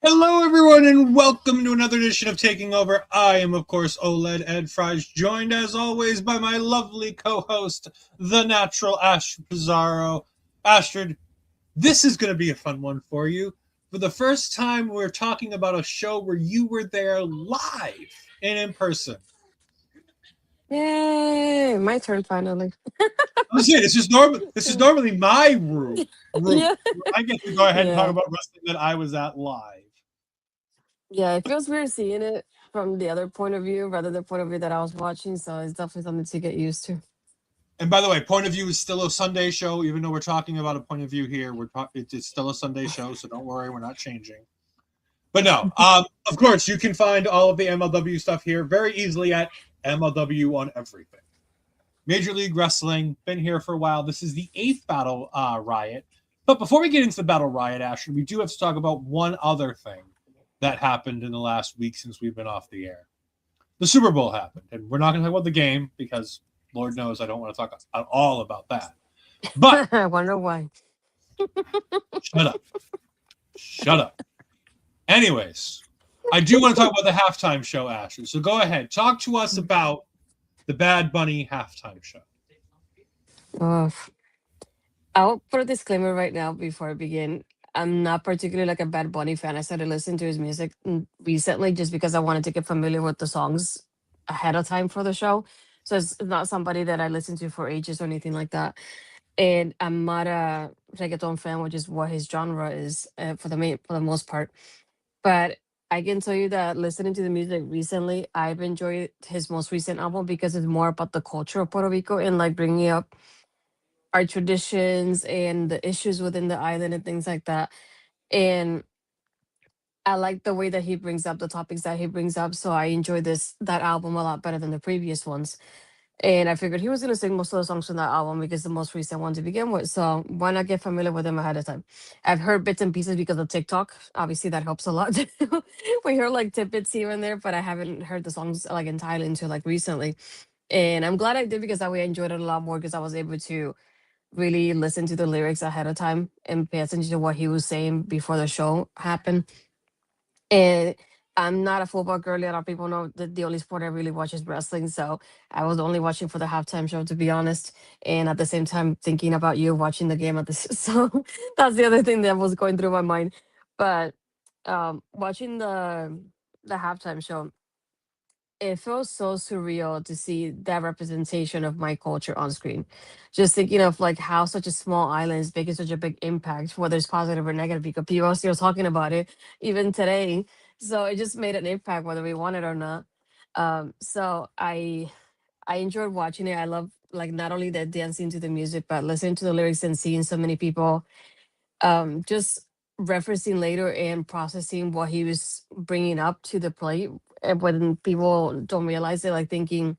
Hello, everyone, and welcome to another edition of Taking Over. I am, of course, Ol'Ed and Fries, joined, as always, by my lovely co-host, the natural Astrid Pizarro. Astrid, this is going to be a fun one for you. For the first time, we're talking about a show where you were there live and in person. Yay! My turn finally. I'm saying, this is normally my room. Yeah. I get to go ahead and talk about wrestling that I was at live. Yeah, it feels weird seeing it from the other point of view rather than the point of view that I was watching, so it's definitely something to get used to. And by the way, point of view is still a Sunday show, even though we're talking about a point of view here. It's still a Sunday show, so don't worry, we're not changing. But no, of course, you can find all of the MLW stuff here very easily at MLW on everything. Major League Wrestling, been here for a while. This is the 8th Battle Riot. But before we get into the Battle Riot, Ashley, we do have to talk about one other thing that happened in the last week since we've been off the air. The Super Bowl happened, and we're not going to talk about the game because Lord knows I don't want to talk at all about that. But I wonder why. Shut up. Anyways, I do want to talk about the halftime show, Ashley. So go ahead. Talk to us about the Bad Bunny halftime show. I'll put a disclaimer right now before I begin. I'm not particularly like a Bad Bunny fan. I started listening to his music recently just because I wanted to get familiar with the songs ahead of time for the show. So it's not somebody that I listened to for ages or anything like that. And I'm not a reggaeton fan, which is what his genre is for the most part. But I can tell you that listening to the music recently, I've enjoyed his most recent album because it's more about the culture of Puerto Rico and like bringing up our traditions and the issues within the island and things like that. And I like the way that he brings up the topics that he brings up. So I enjoy that album a lot better than the previous ones. And I figured he was going to sing most of the songs from that album because the most recent one to begin with. So why not get familiar with him ahead of time? I've heard bits and pieces because of TikTok. Obviously, that helps a lot. We hear like tidbits here and there, but I haven't heard the songs like entirely until like recently. And I'm glad I did because that way I enjoyed it a lot more because I was able to really listen to the lyrics ahead of time and pay attention to what he was saying before the show happened. And I'm not a football girly. A lot of people know that the only sport I really watch is wrestling. So I was only watching for the halftime show, to be honest. And at the same time, thinking about you watching the game at this. So that's the other thing that was going through my mind. But watching the halftime show, it feels so surreal to see that representation of my culture on screen. Just thinking of like how such a small island is making such a big impact, whether it's positive or negative, because people are still talking about it even today. So it just made an impact whether we want it or not. So I enjoyed watching it. I love like not only the dancing to the music, but listening to the lyrics and seeing so many people just referencing later and processing what he was bringing up to the plate. And when people don't realize it, like thinking,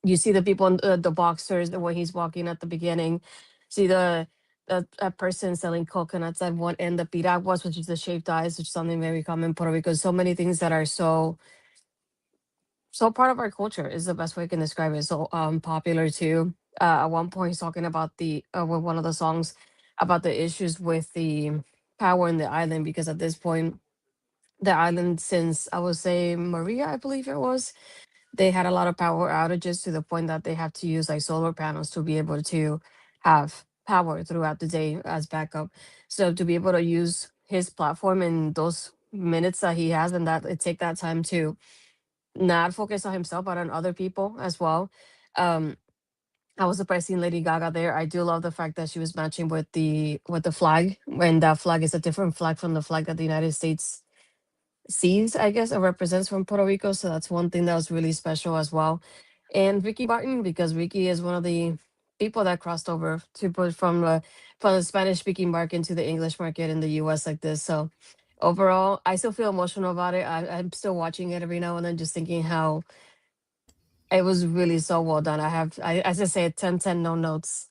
you see the people in the boxers, the way he's walking at the beginning, see the a person selling coconuts at one end, the piraguas, which is the shaved ice, which is something very common in Puerto Rico. So many things that are so part of our culture is the best way I can describe it. So popular too. At one point, he's talking about the with one of the songs about the issues with the power in the island because at this point, the island since I would say Maria, I believe it was, they had a lot of power outages to the point that they have to use like solar panels to be able to have power throughout the day as backup. So to be able to use his platform in those minutes that he has and that it take that time to not focus on himself but on other people as well. Um, I was surprised seeing Lady Gaga there. I do love the fact that she was matching with the flag, when that flag is a different flag from the flag that the United States sees, I guess, or represents from Puerto Rico. So that's one thing that was really special as well. And Ricky Martin, because Ricky is one of the people that crossed over to put from the Spanish speaking market into the English market in the US like this. So overall, I still feel emotional about it. I'm still watching it every now and then, just thinking how it was really so well done. As I say, 10/10, no notes.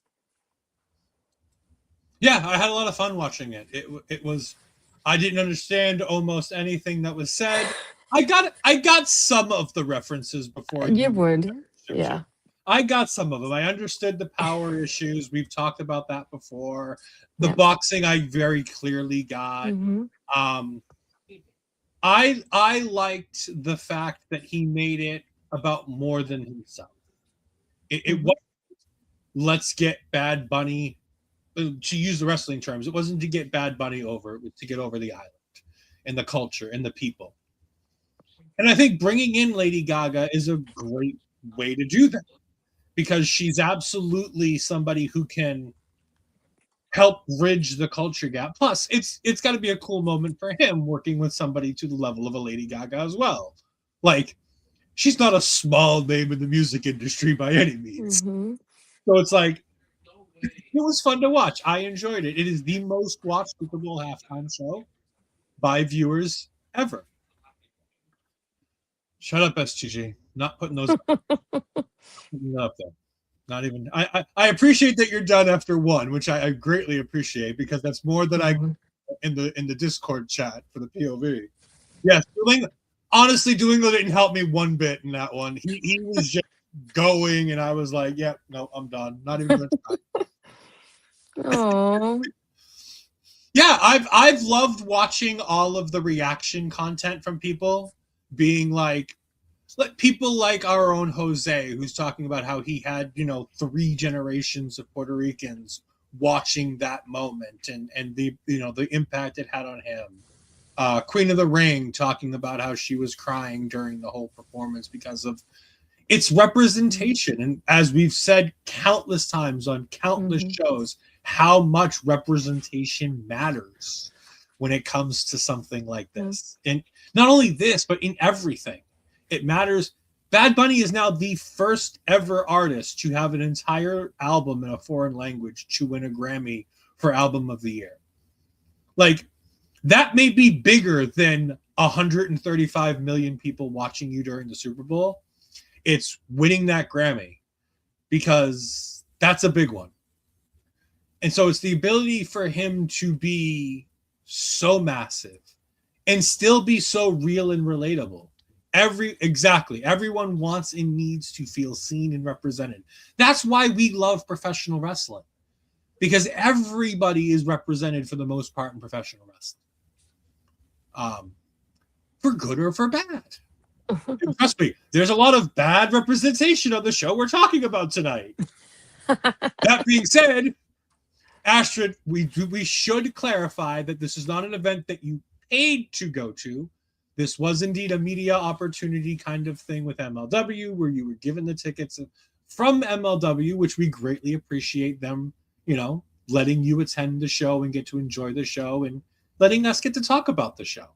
Yeah, I had a lot of fun watching it. It was, I didn't understand almost anything that was said. I got some of the references before You you. would, yeah. I got some of them. I understood the power issues. We've talked about that before. The Yeah. boxing I very clearly got. Hmm. I liked the fact that he made it about more than himself. It Hmm. was, let's get Bad Bunny, to use the wrestling terms. It wasn't to get Bad Bunny over. It was to get over the island and the culture and the people. And I think bringing in Lady Gaga is a great way to do that, because she's absolutely somebody who can help bridge the culture gap. Plus, it's got to be a cool moment for him working with somebody to the level of a Lady Gaga as well. Like, she's not a small name in the music industry by any means. Hmm. So it's like, it was fun to watch. I enjoyed it. It is the most watched Super Bowl halftime show by viewers ever. Shut up, SGG. Not putting those up there. Not even. I appreciate that you're done after one, which I greatly appreciate, because that's more than I in the Discord chat for the POV. Yes, honestly, Domingo didn't help me one bit in that one. He was just going, and I was like, "Yep, yeah, no, I'm done. Not even going to try." Oh. Yeah, I've loved watching all of the reaction content from people being like people like our own Jose, who's talking about how he had, 3 generations of Puerto Ricans watching that moment, and the the impact it had on him. Queen of the Ring talking about how she was crying during the whole performance because of its representation, and as we've said countless times on countless shows, how much representation matters when it comes to something like this. And not only this, but in everything, it matters. Bad Bunny is now the first ever artist to have an entire album in a foreign language to win a Grammy for Album of the Year. Like, that may be bigger than 135 million people watching you during the Super Bowl. It's winning that Grammy, because that's a big one. And so it's the ability for him to be so massive and still be so real and relatable. Everyone wants and needs to feel seen and represented. That's why we love professional wrestling, because everybody is represented for the most part in professional wrestling, for good or for bad. Trust me, there's a lot of bad representation on the show we're talking about tonight. That being said, Astrid, we should clarify that this is not an event that you paid to go to. This was indeed a media opportunity kind of thing with MLW, where you were given the tickets from MLW, which we greatly appreciate them, letting you attend the show and get to enjoy the show and letting us get to talk about the show.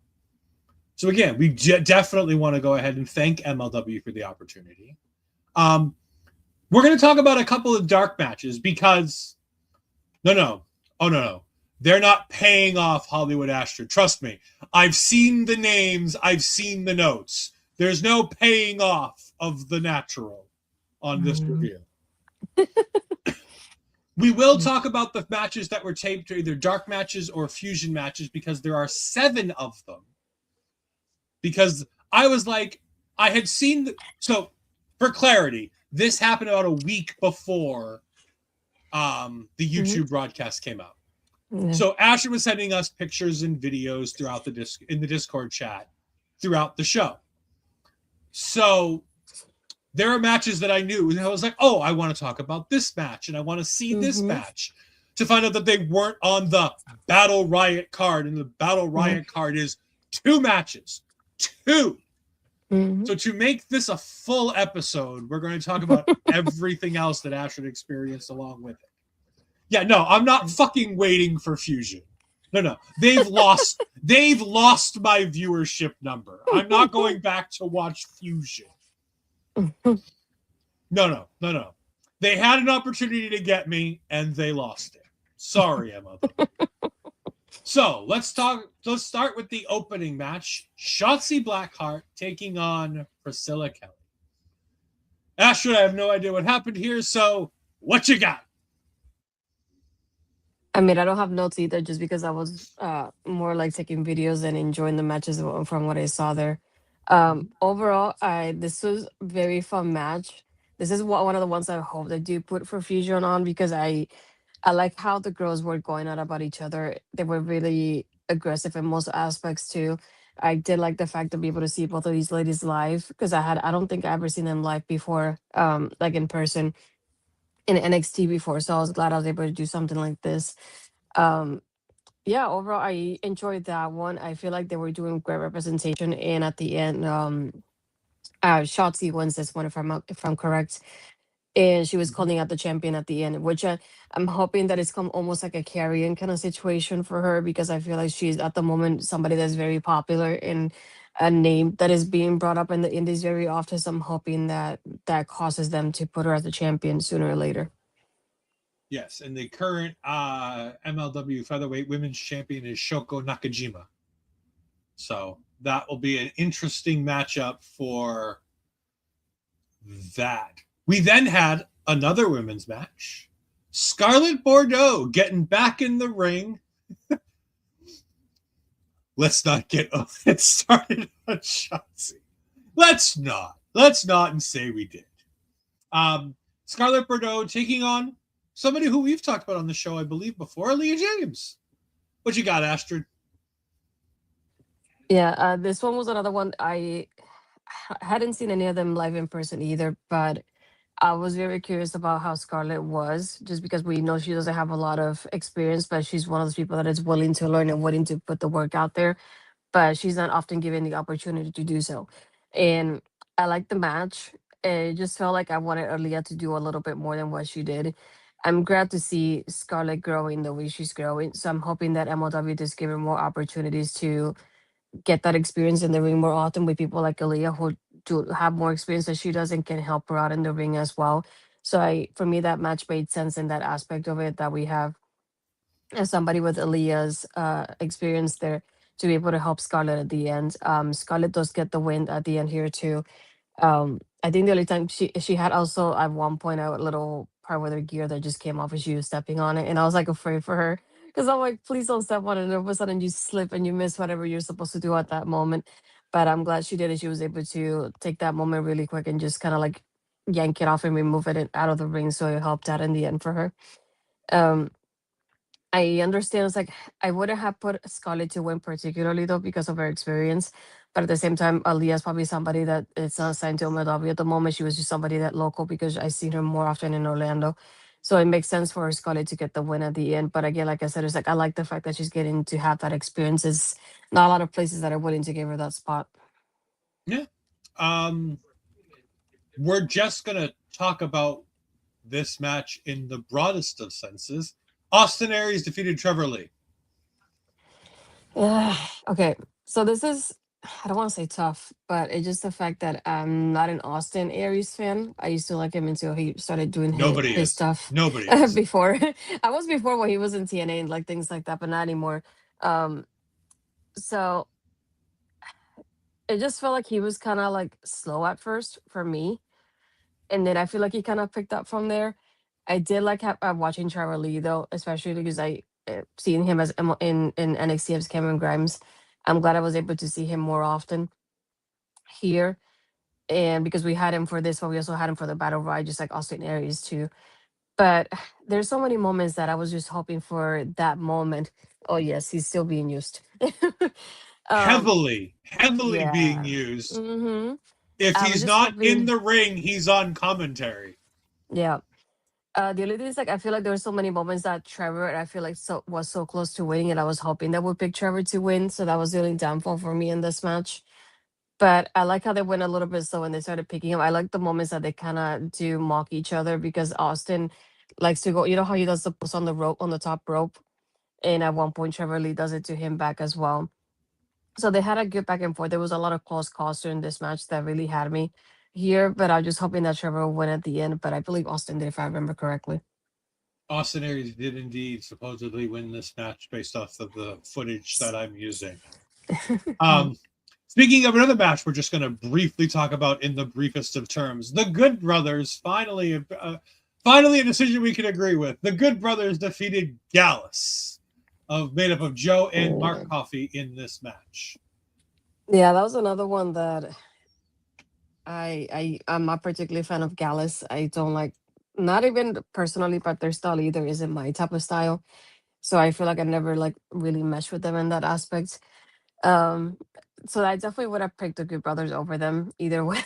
So again, we definitely want to go ahead and thank MLW for the opportunity. We're going to talk about a couple of dark matches, because no. They're not paying off Hollywood Astrid. Trust me. I've seen the names. I've seen the notes. There's no paying off of the natural on this review. We will talk about the matches that were taped, either dark matches or fusion matches, because there are 7 of them. Because I was like, I had seen so for clarity, this happened about a week before the YouTube broadcast came out. So Asher was sending us pictures and videos throughout in the Discord chat throughout the show. So there are matches that I knew, and I was like, oh, I want to talk about this match, and I want to see this match, to find out that they weren't on the Battle Riot card, and the Battle Riot card is 2 matches. 2. Mhm. So to make this a full episode, we're going to talk about everything else that Astrid experienced along with it. Yeah, no, I'm not fucking waiting for Fusion. No. They've lost my viewership number. I'm not going back to watch Fusion. No. They had an opportunity to get me and they lost it. Sorry, Emma. So let's start with the opening match. Shotzi Blackheart taking on Priscilla Kelly. Astrid, I have no idea what happened here, so what you got? I mean, I don't have notes either, just because I was more like taking videos and enjoying the matches from what I saw there. Overall, I this was very fun match. This is one of the ones I hope they do put for Fusion on, because I like how the girls were going out about each other. They were really aggressive in most aspects too. I did like the fact to be able to see both of these ladies live, because I don't think I ever seen them live before, like in person in NXT before. So I was glad I was able to do something like this. Um, yeah, overall I enjoyed that one. I feel like they were doing great representation, and at the end, Shotzi wins this one, if I'm correct, and she was calling out the champion at the end, which I'm hoping that it's come almost like a carrying kind of situation for her, because I feel like she's at the moment somebody that's very popular and a name that is being brought up in the indies very often. So I'm hoping that that causes them to put her as the champion sooner or later. Yes, and the current MLW featherweight women's champion is Shoko Nakajima. So that will be an interesting matchup for that. We then had another women's match. Scarlett Bordeaux getting back in the ring. Let's not get it started on Shotzi. Let's not and say we did. Scarlett Bordeaux taking on somebody who we've talked about on the show, I believe, before, Leah James. What you got, Astrid? Yeah, this one was another one I hadn't seen any of them live in person either, but I was very curious about how Scarlett was, just because we know she doesn't have a lot of experience, but she's one of those people that is willing to learn and willing to put the work out there, but she's not often given the opportunity to do so. And I like the match. It just felt like I wanted Aaliyah to do a little bit more than what she did. I'm glad to see Scarlett growing the way she's growing. So I'm hoping that MLW just give her more opportunities to get that experience in the ring more often with people like Aaliyah, who do have more experience that she does and can help her out in the ring as well. So for me, that match made sense in that aspect of it, that we have as somebody with Aaliyah's experience there to be able to help Scarlett at the end. Scarlett does get the win at the end here too. I think the only time she had also at one point a little part with her gear that just came off as she was stepping on it, and I was like afraid for her, because I'm like, please don't step on it, and all of a sudden you slip and you miss whatever you're supposed to do at that moment. But I'm glad she did it. She was able to take that moment really quick and just kind of like yank it off and remove it out of the ring, so it helped out in the end for her. Um, I understand. It's like I wouldn't have put Scarlett to win particularly though, because of her experience. But at the same time, Aaliyah is probably somebody that it's not signed to MLW at the moment. She was just somebody that local, because I see her more often in Orlando. So it makes sense for Scarlett to get the win at the end. But again, like I said, it's like I like the fact that she's getting to have that experience. It's not a lot of places that are willing to give her that spot. Yeah. We're just gonna talk about this match in the broadest of senses. Austin Aries defeated Trevor Lee. Okay, so this is, I don't want to say tough, but it's just the fact that I'm not an Austin Aries fan. I used to like him until he started doing Nobody his is. stuff Nobody is. before. I was before when he was in TNA and like things like that, but not anymore. Um, so it just felt like he was kind of like slow at first for me, and then I feel like he kind of picked up from there. I did like watching Trevor Lee though, especially because I seen him as in NXT as Cameron Grimes. I'm glad I was able to see him more often here, and because we had him for this one, we also had him for the Battle Riot, just like Austin Aries too. But there's so many moments that I was just hoping for that moment. Oh yes, he's still being used. um, Heavily being yeah. used. Mm-hmm. If I was he's just not in hoping. the ring, he's on commentary. Yeah. The only thing is, like, I feel like there were so many moments that Trevor, I feel like, was so close to winning, and I was hoping that would pick Trevor to win. So that was the only downfall for me in this match. But I like how they went a little bit slow when they started picking him. I like the moments that they kind of do mock each other because Austin likes to go. You know how he does the pulse on the rope, on the top rope, and at one point Trevor Lee does it to him back as well. So they had a good back and forth. There was a lot of close calls during this match that really had me here. But I was just hoping that Trevor would win at the end. But I believe Austin did, if I remember correctly. Austin Aries did indeed supposedly win this match based off of the footage that I'm using. Speaking of another match, we're just going to briefly talk about in the briefest of terms. The Good Brothers finally a decision we can agree with. The Good Brothers defeated Gallows, made up of Joe and Mark Coffey in this match. Yeah, that was another one that I'm not particularly a fan of Gallus. I don't like, not even personally, but their style either isn't my type of style. So I feel like I never like really meshed with them in that aspect. Um, so I definitely would have picked the Good Brothers over them either way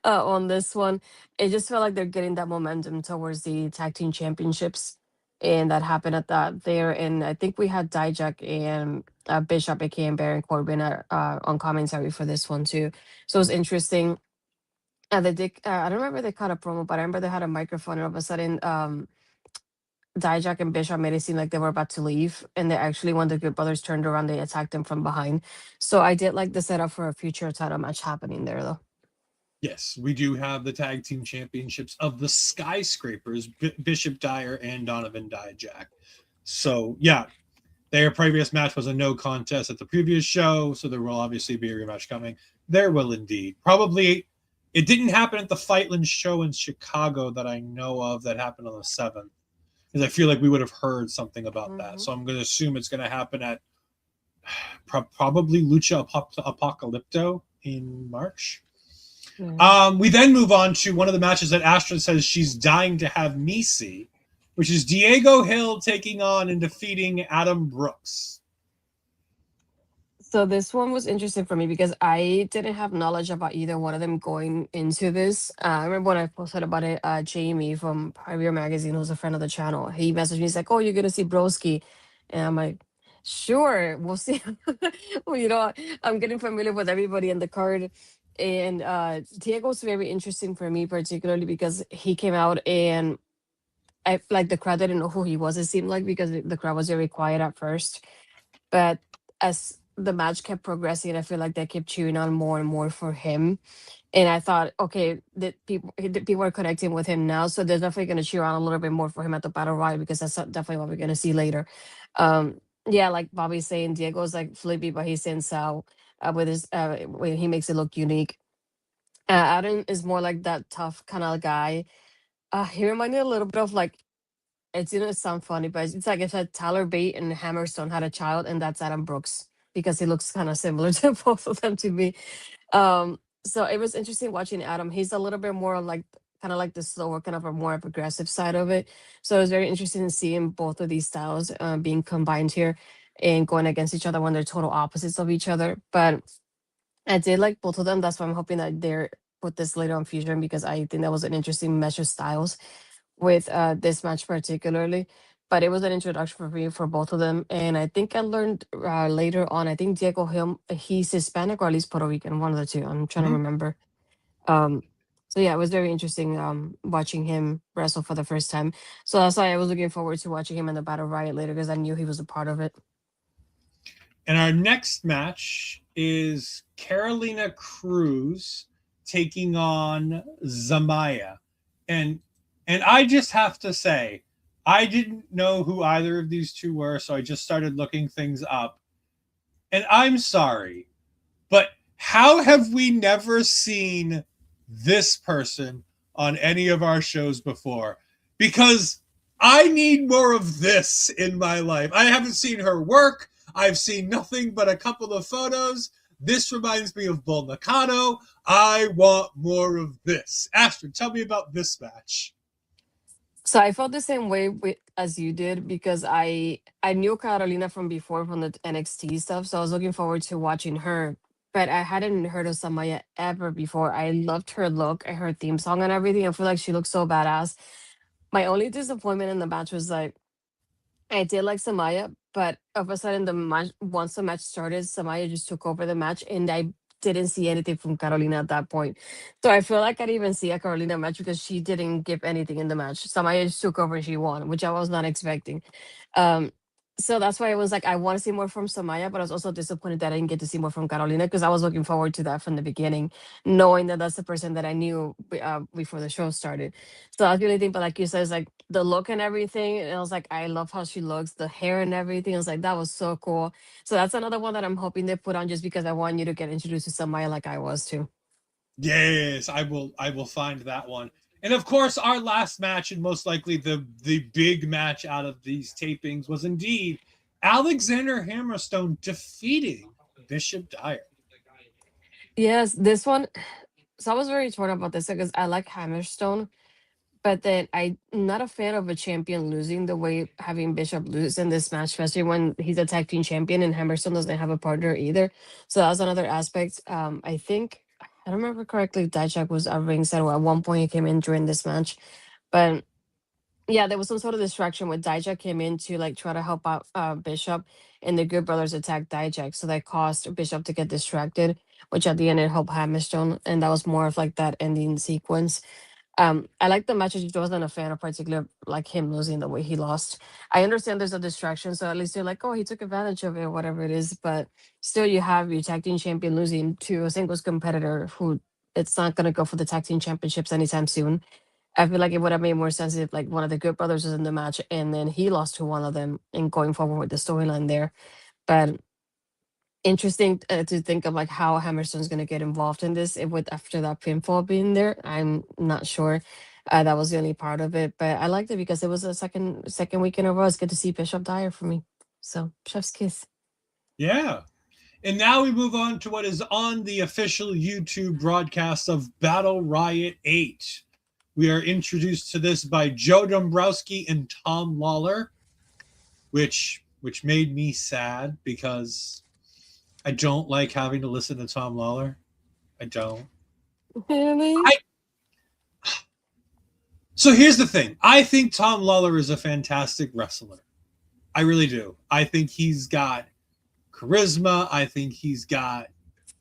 on this one. It just felt like they're getting that momentum towards the tag team championships, and that happened at that there. And I think we had Dijak and Bishop, aka Baron Corbin, on commentary for this one too. So it was interesting. They did. I don't remember they cut a promo, but I remember they had a microphone, and all of a sudden, Dijak and Bishop made it seem like they were about to leave, and they actually, when the Good Brothers turned around, they attacked them from behind. So I did like the setup for a future title match happening there, though. Yes, we do have the tag team championships of the Skyscrapers, Bishop Dyer and Donovan Dijak. So yeah, their previous match was a no contest at the previous show, so there will obviously be a rematch coming. There will indeed. Probably, it didn't happen at the Fightland show in Chicago that I know of that happened on the 7th. Because I feel like we would have heard something about that. So I'm going to assume it's going to happen at probably Lucha Apocalypto in March. We then move on to one of the matches that Astrid says she's dying to have me see, which is Diego Hill taking on and defeating Adam Brooks. So this one was interesting for me because I didn't have knowledge about either one of them going into this. I remember when I posted about it, Jamie from Pioneer Magazine, who's a friend of the channel, he messaged me. He's like, "Oh, you're gonna see Broski," and I'm like, "Sure, we'll see." Well, I'm getting familiar with everybody in the card, and Diego's very interesting for me, particularly because he came out and I like the crowd didn't know who he was. It seemed like because the crowd was very quiet at first, but as the match kept progressing, I feel like they kept cheering on more and more for him. And I thought, okay, the people are connecting with him now, so they're definitely going to cheer on a little bit more for him at the Battle Riot because that's definitely what we're going to see later. Yeah, like Bobby's saying, Diego's like flippy, but he's in Sal with his when he makes it look unique. Adam is more like that tough kind of guy. He reminded me a little bit of like, it's gonna sound funny, but it's like if Tyler Bate and Hammerstone had a child, and that's Adam Brooks because he looks kind of similar to both of them to me. So it was interesting watching Adam. He's a little bit more like kind of like the slower, kind of a more aggressive side of it. So it was very interesting to see both of these styles being combined here and going against each other when they're total opposites of each other. But I did like both of them. That's why I'm hoping that they're put this later on Fusion because I think that was an interesting mesh of styles with this match particularly. But it was an introduction for me for both of them, and I think I learned later on. I think Diego Hill, he's Hispanic or at least Puerto Rican, one of the two. I'm trying to remember. Um, so yeah, it was very interesting watching him wrestle for the first time. So that's why I was looking forward to watching him in the Battle Riot later because I knew he was a part of it. And our next match is Carolina Cruz taking on Zamaya. And I just have to say, I didn't know who either of these two were, so I just started looking things up. And I'm sorry, but how have we never seen this person on any of our shows before? Because I need more of this in my life. I haven't seen her work. I've seen nothing but a couple of photos. This reminds me of Bull Nakano. I want more of this. Astrid, tell me about this match. So I felt the same way as you did because I knew Carolina from before from the NXT stuff, so I was looking forward to watching her. But I hadn't heard of Samaya ever before. I loved her look and her theme song and everything. I feel like she looked so badass. My only disappointment in the match was like I did like Samaya, but all of a sudden the match once the match started, Samaya just took over the match, and I didn't see anything from Carolina at that point. So I feel like I didn't even see a Carolina match because she didn't give anything in the match. Samaya just took over and she won, which I was not expecting. Um, so that's why I was like, I want to see more from Samaya, but I was also disappointed that I didn't get to see more from Carolina because I was looking forward to that from the beginning, knowing that that's the person that I knew before the show started. So that's the only thing. But like you said, it's like the look and everything. And I was like, I love how she looks, the hair and everything. I was like, that was so cool. So that's another one that I'm hoping they put on just because I want you to get introduced to Samaya like I was too. Yes, I will find that one. And of course, our last match, and most likely the big match out of these tapings, was indeed Alexander Hammerstone defeating Bishop Dyer. Yes, this one. So I was very torn about this because I like Hammerstone, but then I'm not a fan of a champion losing the way having Bishop lose in this match, especially when he's a tag team champion and Hammerstone doesn't have a partner either. So that was another aspect. I think I don't remember correctly if Dijak was at ringside or at one point he came in during this match. But yeah, there was some sort of distraction where Dijak came in to like try to help out Bishop, and the Good Brothers attacked Dijak, so that caused Bishop to get distracted, which at the end it helped Hammerstone, and that was more of like that ending sequence. I like the match. I just wasn't a fan of particular like him losing the way he lost. I understand there's a distraction, so at least you're like, oh, he took advantage of it, or whatever it is. But still, you have your tag team champion losing to a singles competitor who it's not gonna go for the tag team championships anytime soon. I feel like it would have made more sense if like one of the Good Brothers was in the match and then he lost to one of them and going forward with the storyline there. But interesting to think of like how Hammerstone's going to get involved in this with after that pinfall being there. I'm not sure. That was the only part of it, but I liked it because it was a second week in a row. It's good to see Bishop Dyer for me. So chef's kiss. Yeah. And now we move on to what is on the official YouTube broadcast of Battle Riot 8. We are introduced to this by Joe Dombrowski and Tom Lawler, which made me sad because I don't like having to listen to Tom Lawler. I don't. Really? So here's the thing. I think Tom Lawler is a fantastic wrestler. I really do. I think he's got charisma. I think he's got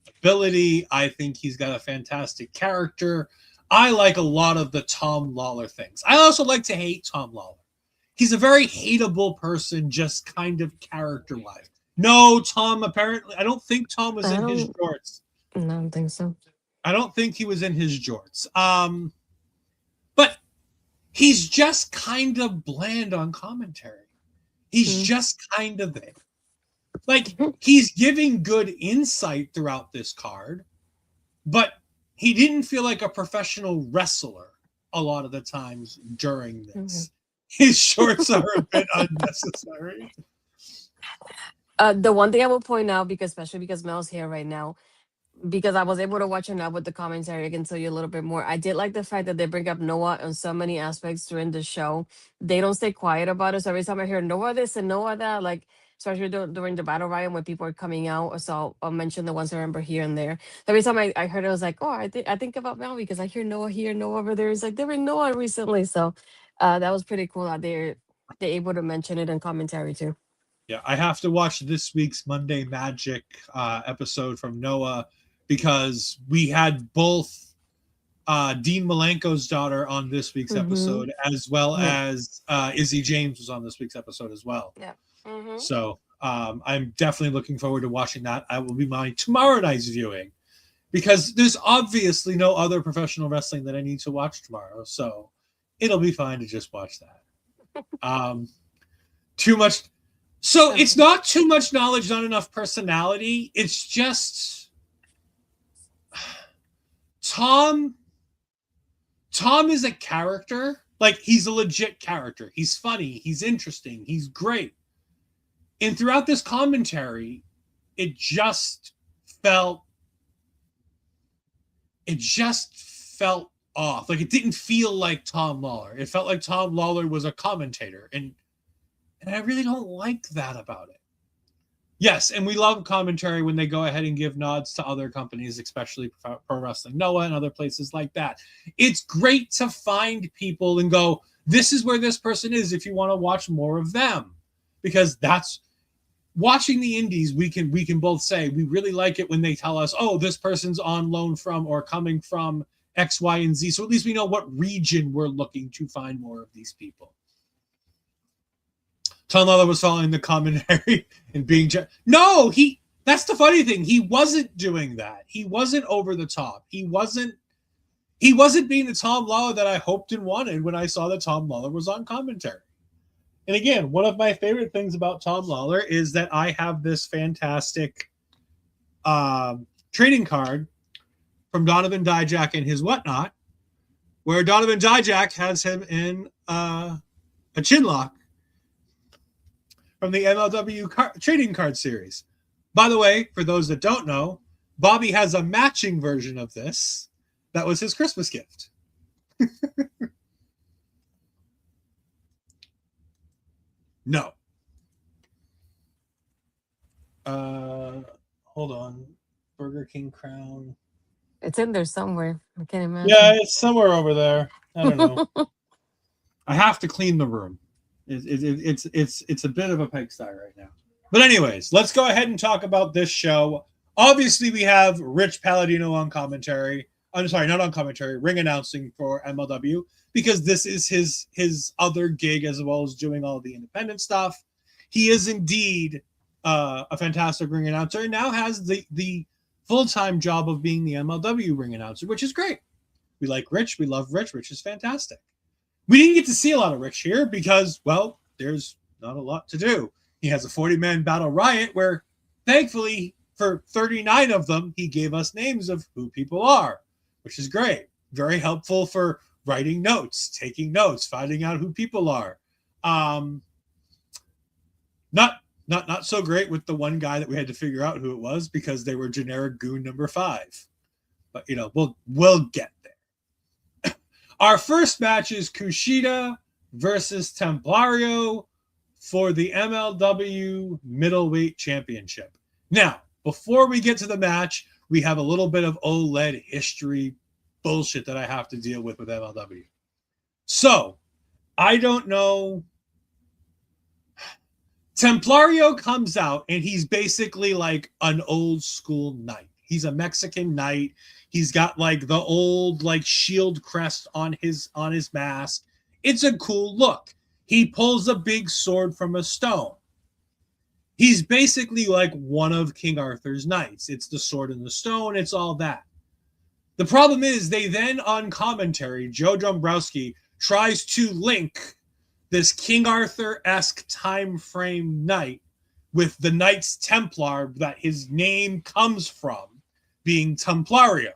ability. I think he's got a fantastic character. I like a lot of the Tom Lawler things. I also like to hate Tom Lawler. He's a very hateable person, just kind of character-wise. No, Tom, apparently, I don't think Tom was in his jorts. I don't think so. I don't think he was in his jorts. But he's just kind of bland on commentary. He's just kind of there. Like, he's giving good insight throughout this card, but he didn't feel like a professional wrestler a lot of the times during this. His shorts are a bit unnecessary. The one thing I will point out, because especially because Mel's here right now, because I was able to watch it now with the commentary, I can tell you a little bit more. I did like the fact that they bring up Noah on so many aspects during the show. They don't stay quiet about it. So every time I hear Noah this and Noah that, like especially during the Battle Riot when people are coming out, so I'll mention the ones I remember here and there. Every time I heard it, I was like, oh, I think about Mel because I hear Noah here, Noah over there. It's like they were Noah recently, so that was pretty cool that they're able to mention it in commentary too. Yeah, I have to watch this week's Monday Magic episode from Noah because we had both Dean Malenko's daughter on this week's episode, as well as Izzy James was on this week's episode as well. Yeah. So I'm definitely looking forward to watching that. I will be my tomorrow night's viewing because there's obviously no other professional wrestling that I need to watch tomorrow. So it'll be fine to just watch that. Too much. So it's not too much knowledge, not enough personality. It's just Tom is a character. Like, he's a legit character. He's funny. He's interesting. He's great. And throughout this commentary, it just felt off. Like, it didn't feel like Tom Lawler. It felt like Tom Lawler was a commentator. And I really don't like that about it. Yes, and we love commentary when they go ahead and give nods to other companies, especially Pro Wrestling Noah and other places like that. It's great to find people and go, this is where this person is if you want to watch more of them. Because watching the indies, we can both say we really like it when they tell us, oh, this person's on loan from or coming from X, Y, and Z. So at least we know what region we're looking to find more of these people. Tom Lawler was following the commentary and being no, that's the funny thing. He wasn't doing that. He wasn't over the top. He wasn't being the Tom Lawler that I hoped and wanted when I saw that Tom Lawler was on commentary. And again, one of my favorite things about Tom Lawler is that I have this fantastic trading card from Donovan, Dijak, and his whatnot, where Donovan Dijak has him in a chinlock from the MLW trading card series. By the way, for those that don't know, Bobby has a matching version of this. That was his Christmas gift. No. Hold on. Burger King crown. It's in there somewhere. I can't imagine. Yeah, it's somewhere over there. I don't know. I have to clean the room. It's a bit of a pigsty right now. But anyways, let's go ahead and talk about this show. Obviously, we have Rich Palladino on commentary. I'm sorry, not on commentary, ring announcing for MLW, because this is his other gig as well as doing all the independent stuff. He is indeed a fantastic ring announcer and now has the full-time job of being the MLW ring announcer, which is great. We like Rich. We love Rich. Rich is fantastic. We didn't get to see a lot of Rich here because, well, there's not a lot to do. He has a 40-man Battle Riot where, thankfully, for 39 of them, he gave us names of who people are, which is great. Very helpful for writing notes, taking notes, finding out who people are. Not so great with the one guy that we had to figure out who it was because they were generic goon number 5. But we'll get there. Our first match is Kushida versus Templario for the MLW Middleweight Championship. Now, before we get to the match, we have a little bit of Ol'Ed history bullshit that I have to deal with MLW. So, I don't know. Templario comes out and he's basically like an old school knight. He's a Mexican knight. He's got like the old like shield crest on his mask. It's a cool look. He pulls a big sword from a stone. He's basically like one of King Arthur's knights. It's the sword and the stone. It's all that. The problem is they then on commentary, Joe Dombrowski tries to link this King Arthur-esque time frame knight with the Knights Templar that his name comes from, being Templario.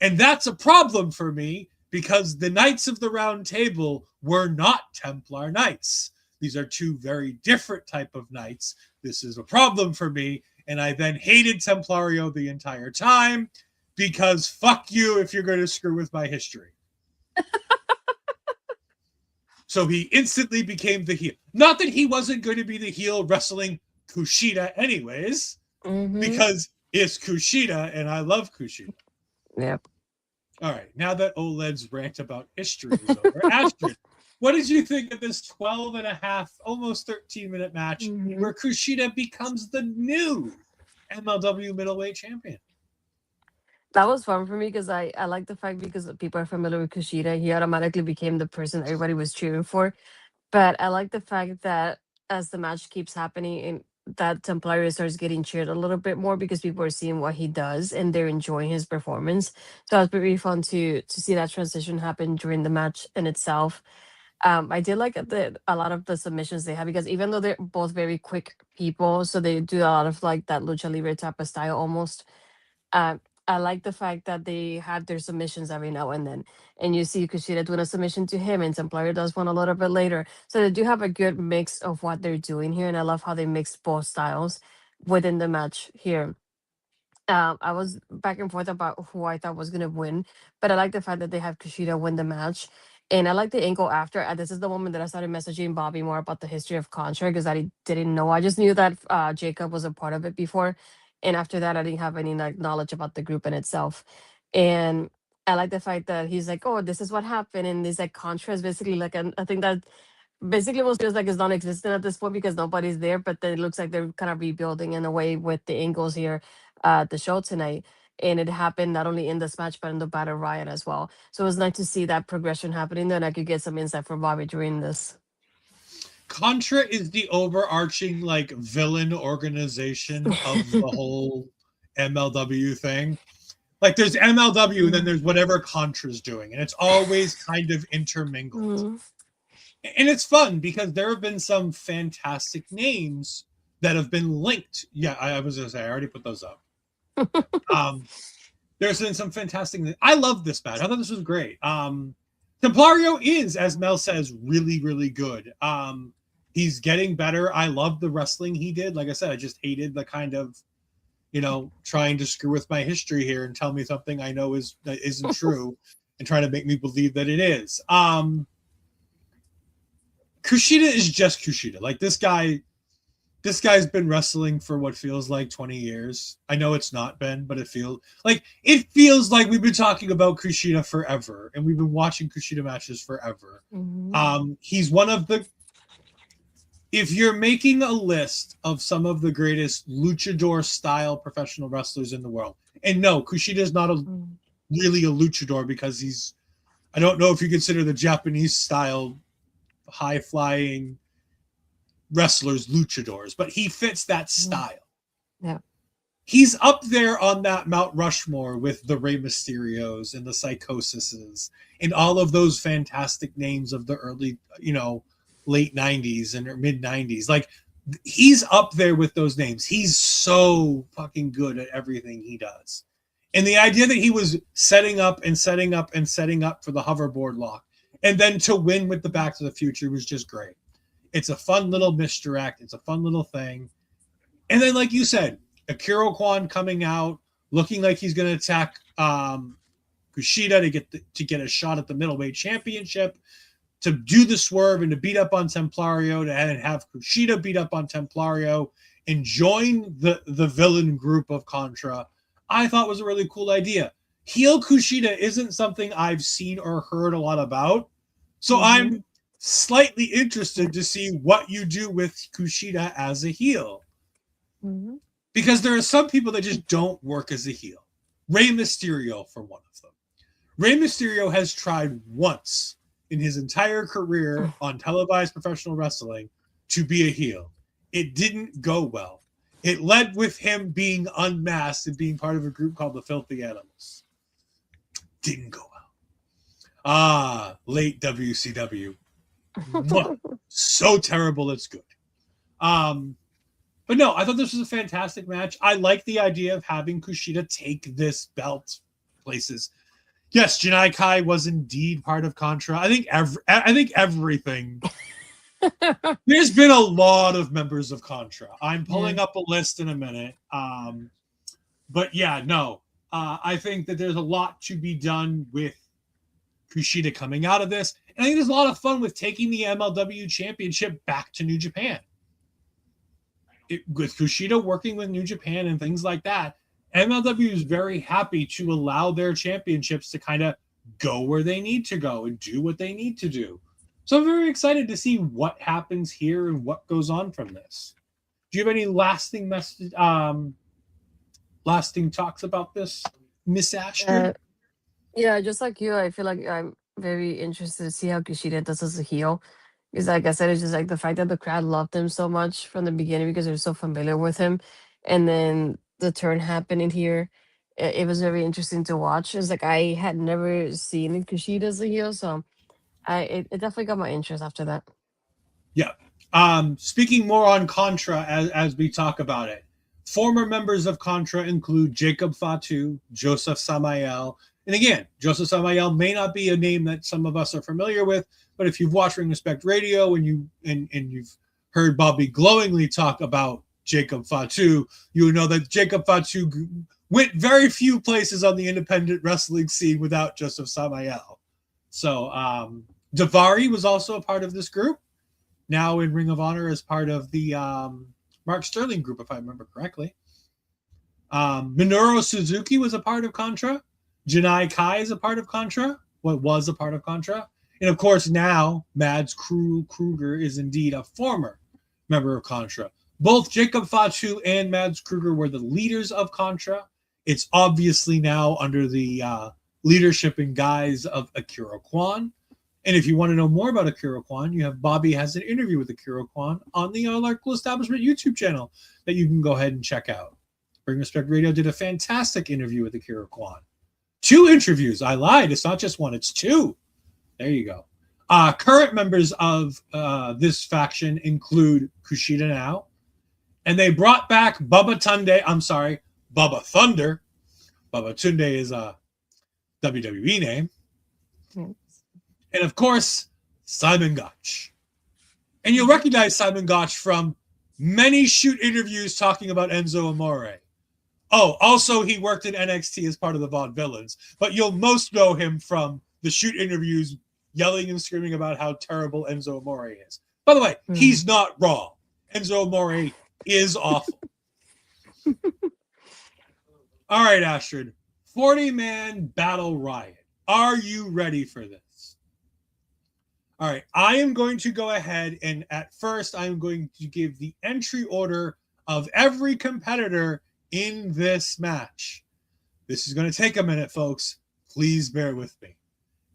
And that's a problem for me because the Knights of the Round Table were not Templar Knights. These are two very different type of knights. This is a problem for me, and I then hated Templario the entire time because fuck you if you're going to screw with my history. So he instantly became the heel. Not that he wasn't going to be the heel wrestling Kushida anyways, because it's Kushida, and I love Kushida. Yep. All right, now that Ol'Ed's rant about history is over, Astrid, what did you think of this 12 and a half, almost 13-minute match where Kushida becomes the new MLW middleweight champion? That was fun for me because I like the fact because people are familiar with Kushida, he automatically became the person everybody was cheering for. But I like the fact that as the match keeps happening and that Templario starts getting cheered a little bit more because people are seeing what he does and they're enjoying his performance. So it was pretty fun to see that transition happen during the match in itself. I did like a lot of the submissions they have because even though they're both very quick people, so they do a lot of like that lucha libre type of style almost. I like the fact that they have their submissions every now and then. And you see Kushida doing a submission to him and Templario does one a little bit later. So they do have a good mix of what they're doing here. And I love how they mix both styles within the match here. I was back and forth about who I thought was going to win. But I like the fact that they have Kushida win the match. And I like the angle after. This is the moment that I started messaging Bobby more about the history of Contra because I didn't know. I just knew that Jacob was a part of it before. And after that, I didn't have any like knowledge about the group in itself. And I like the fact that he's like, oh, this is what happened. And this like Contra is basically like, I think that basically almost feels like it's non-existent at this point because nobody's there. But then it looks like they're kind of rebuilding in a way with the angles here at the show tonight. And it happened not only in this match but in the Battle Riot as well. So it was nice to see that progression happening there, and I could get some insight from Bobby during this. Contra is the overarching like villain organization of the whole MLW thing. Like there's MLW and then there's whatever Contra's doing, and it's always kind of intermingled. Mm. And it's fun because there have been some fantastic names that have been linked. Yeah, I was gonna say I already put those up. There's been some fantastic. I love this match. I thought this was great. Templario is, as Mel says, really, really good. He's getting better. I love the wrestling he did. Like I said, I just hated the kind of, trying to screw with my history here and tell me something I know that isn't true and trying to make me believe that it is. Kushida is just Kushida. Like this guy's been wrestling for what feels like 20 years. I know it's not been, but it feels like we've been talking about Kushida forever, and we've been watching Kushida matches forever. Mm-hmm. He's one of the. If you're making a list of some of the greatest luchador style professional wrestlers in the world, and no, Kushida is not really a luchador because I don't know if you consider the Japanese style high flying wrestlers luchadors, but he fits that style. Yeah. He's up there on that Mount Rushmore with the Rey Mysterios and the Psychosises and all of those fantastic names of the early, late 90s and mid 90s. Like he's up there with those names. He's so fucking good at everything he does. And the idea that he was setting up for the hoverboard lock and then to win with the Back to the Future was just great. It's a fun little misdirect. It's a fun little thing. And then, like you said, Ikuro Kwon coming out, looking like he's going to attack Kushida to get a shot at the middleweight championship, to do the swerve and to beat up on Templario, and have Kushida beat up on Templario and join the villain group of Contra, I thought was a really cool idea. Heel Kushida isn't something I've seen or heard a lot about, so I'm slightly interested to see what you do with Kushida as a heel. Mm-hmm. Because there are some people that just don't work as a heel. Rey Mysterio, for one of them. Rey Mysterio has tried once in his entire career on televised professional wrestling to be a heel. It didn't go well. It led with him being unmasked and being part of a group called the Filthy Animals. Didn't go well. Late WCW. So terrible it's good. But no, I thought this was a fantastic match. I like the idea of having Kushida take this belt places. Yes, Janai Kai was indeed part of Contra. I think everything. There's been a lot of members of Contra. I'm pulling up a list in a minute. But yeah, no. I think that there's a lot to be done with Kushida coming out of this. And I think there's a lot of fun with taking the MLW championship back to New Japan. With Kushida working with New Japan and things like that, MLW is very happy to allow their championships to kind of go where they need to go and do what they need to do. So I'm very excited to see what happens here and what goes on from this. Do you have any lasting talks about this, Miss Astrid? Yeah, just like you, I feel like I'm very interested to see how Kushida does as a heel. Because like I said, it's just like the fact that the crowd loved him so much from the beginning because they're so familiar with him. And then the turn happening here, it was very interesting to watch. It's like I had never seen Kushida as a heel, so it definitely got my interest after that. Yeah. Speaking more on Contra as we talk about it, former members of Contra include Jacob Fatu, Joseph Samael, and again, Joseph Samael may not be a name that some of us are familiar with, but if you've watched Ring Respect Radio and you've heard Bobby glowingly talk about Jacob Fatu, you know that Jacob Fatu went very few places on the independent wrestling scene without Joseph Samael. So Davari was also a part of this group, now in Ring of Honor as part of the Mark Sterling group, if I remember correctly. Minoru Suzuki was a part of Contra. Janai Kai is a part of Contra, was a part of Contra. And of course, now Mads Krügger is indeed a former member of Contra. Both Jacob Fatu and Mads Krügger were the leaders of Contra. It's obviously now under the leadership and guise of Ikuro Kwon. And if you want to know more about Ikuro Kwon, you have Bobby has an interview with Ikuro Kwon on the Local Establishment YouTube channel that you can go ahead and check out. Bring Respect Radio did a fantastic interview with Ikuro Kwon. 2 interviews. I lied. It's not just one. It's 2. There you go. Current members of this faction include Kushida now. And they brought back Babathunder. Babathunder is a WWE name. And of course, Simon Gotch. And you'll recognize Simon Gotch from many shoot interviews talking about Enzo Amore. Oh, also he worked in NXT as part of the Vaudevillains. But you'll most know him from the shoot interviews yelling and screaming about how terrible Enzo Amore is. By the way, he's not wrong. Enzo Amore is awful. All right, Astrid. 40-man Battle Riot. Are you ready for this? All right. I am going to go ahead and at first I'm going to give the entry order of every competitor in this match. This is going to take a minute, folks. Please bear with me.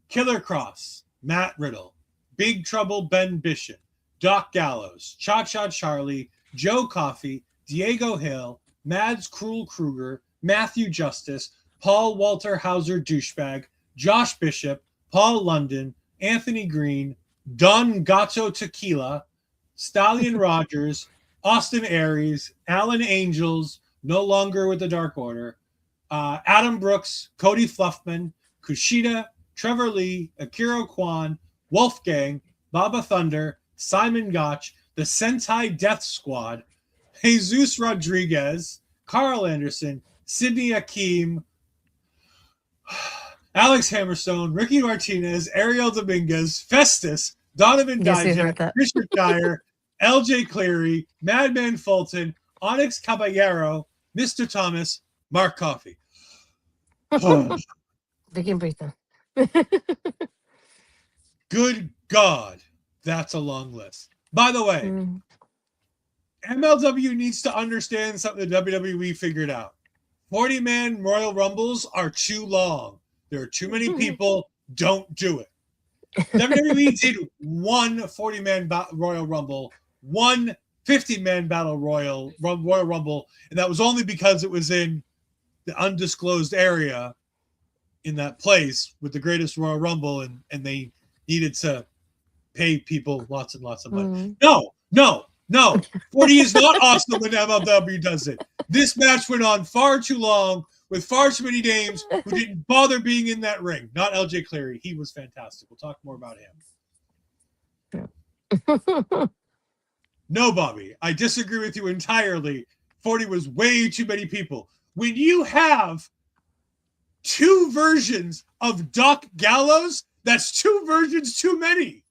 Killer Kross, Matt Riddle, Big Trouble Ben Bishop, Doc Gallows, Cha-Cha Charlie, Joe Coffey, Diego Hill, Mads Krügger, Matthew Justice, Paul Walter Hauser Douchebag, Josh Bishop, Paul London, Anthony Greene, Don Gato Tequila, Stallion Rogers, Austin Aries, Alan Angels, no longer with the Dark Order, Adam Brooks, Cody Fluffman, Kushida, Trevor Lee, Ikuro Kwon, Wolfgang, Babathunder, Simon Gotch, the Sentai Death Squad, Jesus Rodriguez, Karl Anderson, Sidney Akeem, Alex Hammerstone, Ricky Martinez, Ariel Dominguez, Festus, Donovan Dijak, Richard Dyer, LJ Cleary, Madman Fulton, Onyx Caballero, Mr. Thomas, Mark Coffey. We can breathe them. Good God, that's a long list. By the way, MLW needs to understand something the WWE figured out. 40-man Royal Rumbles are too long. There are too many people. Don't do it. WWE did one 40-man Royal Rumble, one 50-man Battle Royal Rumble, and that was only because it was in the undisclosed area in that place with the greatest Royal Rumble, and they needed to pay people lots and lots of money. No. 40 is not awesome when MLW does it. This match went on far too long with far too many names who didn't bother being in that ring. Not LJ Cleary. He was fantastic. We'll talk more about him. No, Bobby. I disagree with you entirely. 40 was way too many people. When you have 2 versions of Doc Gallows, that's 2 versions too many.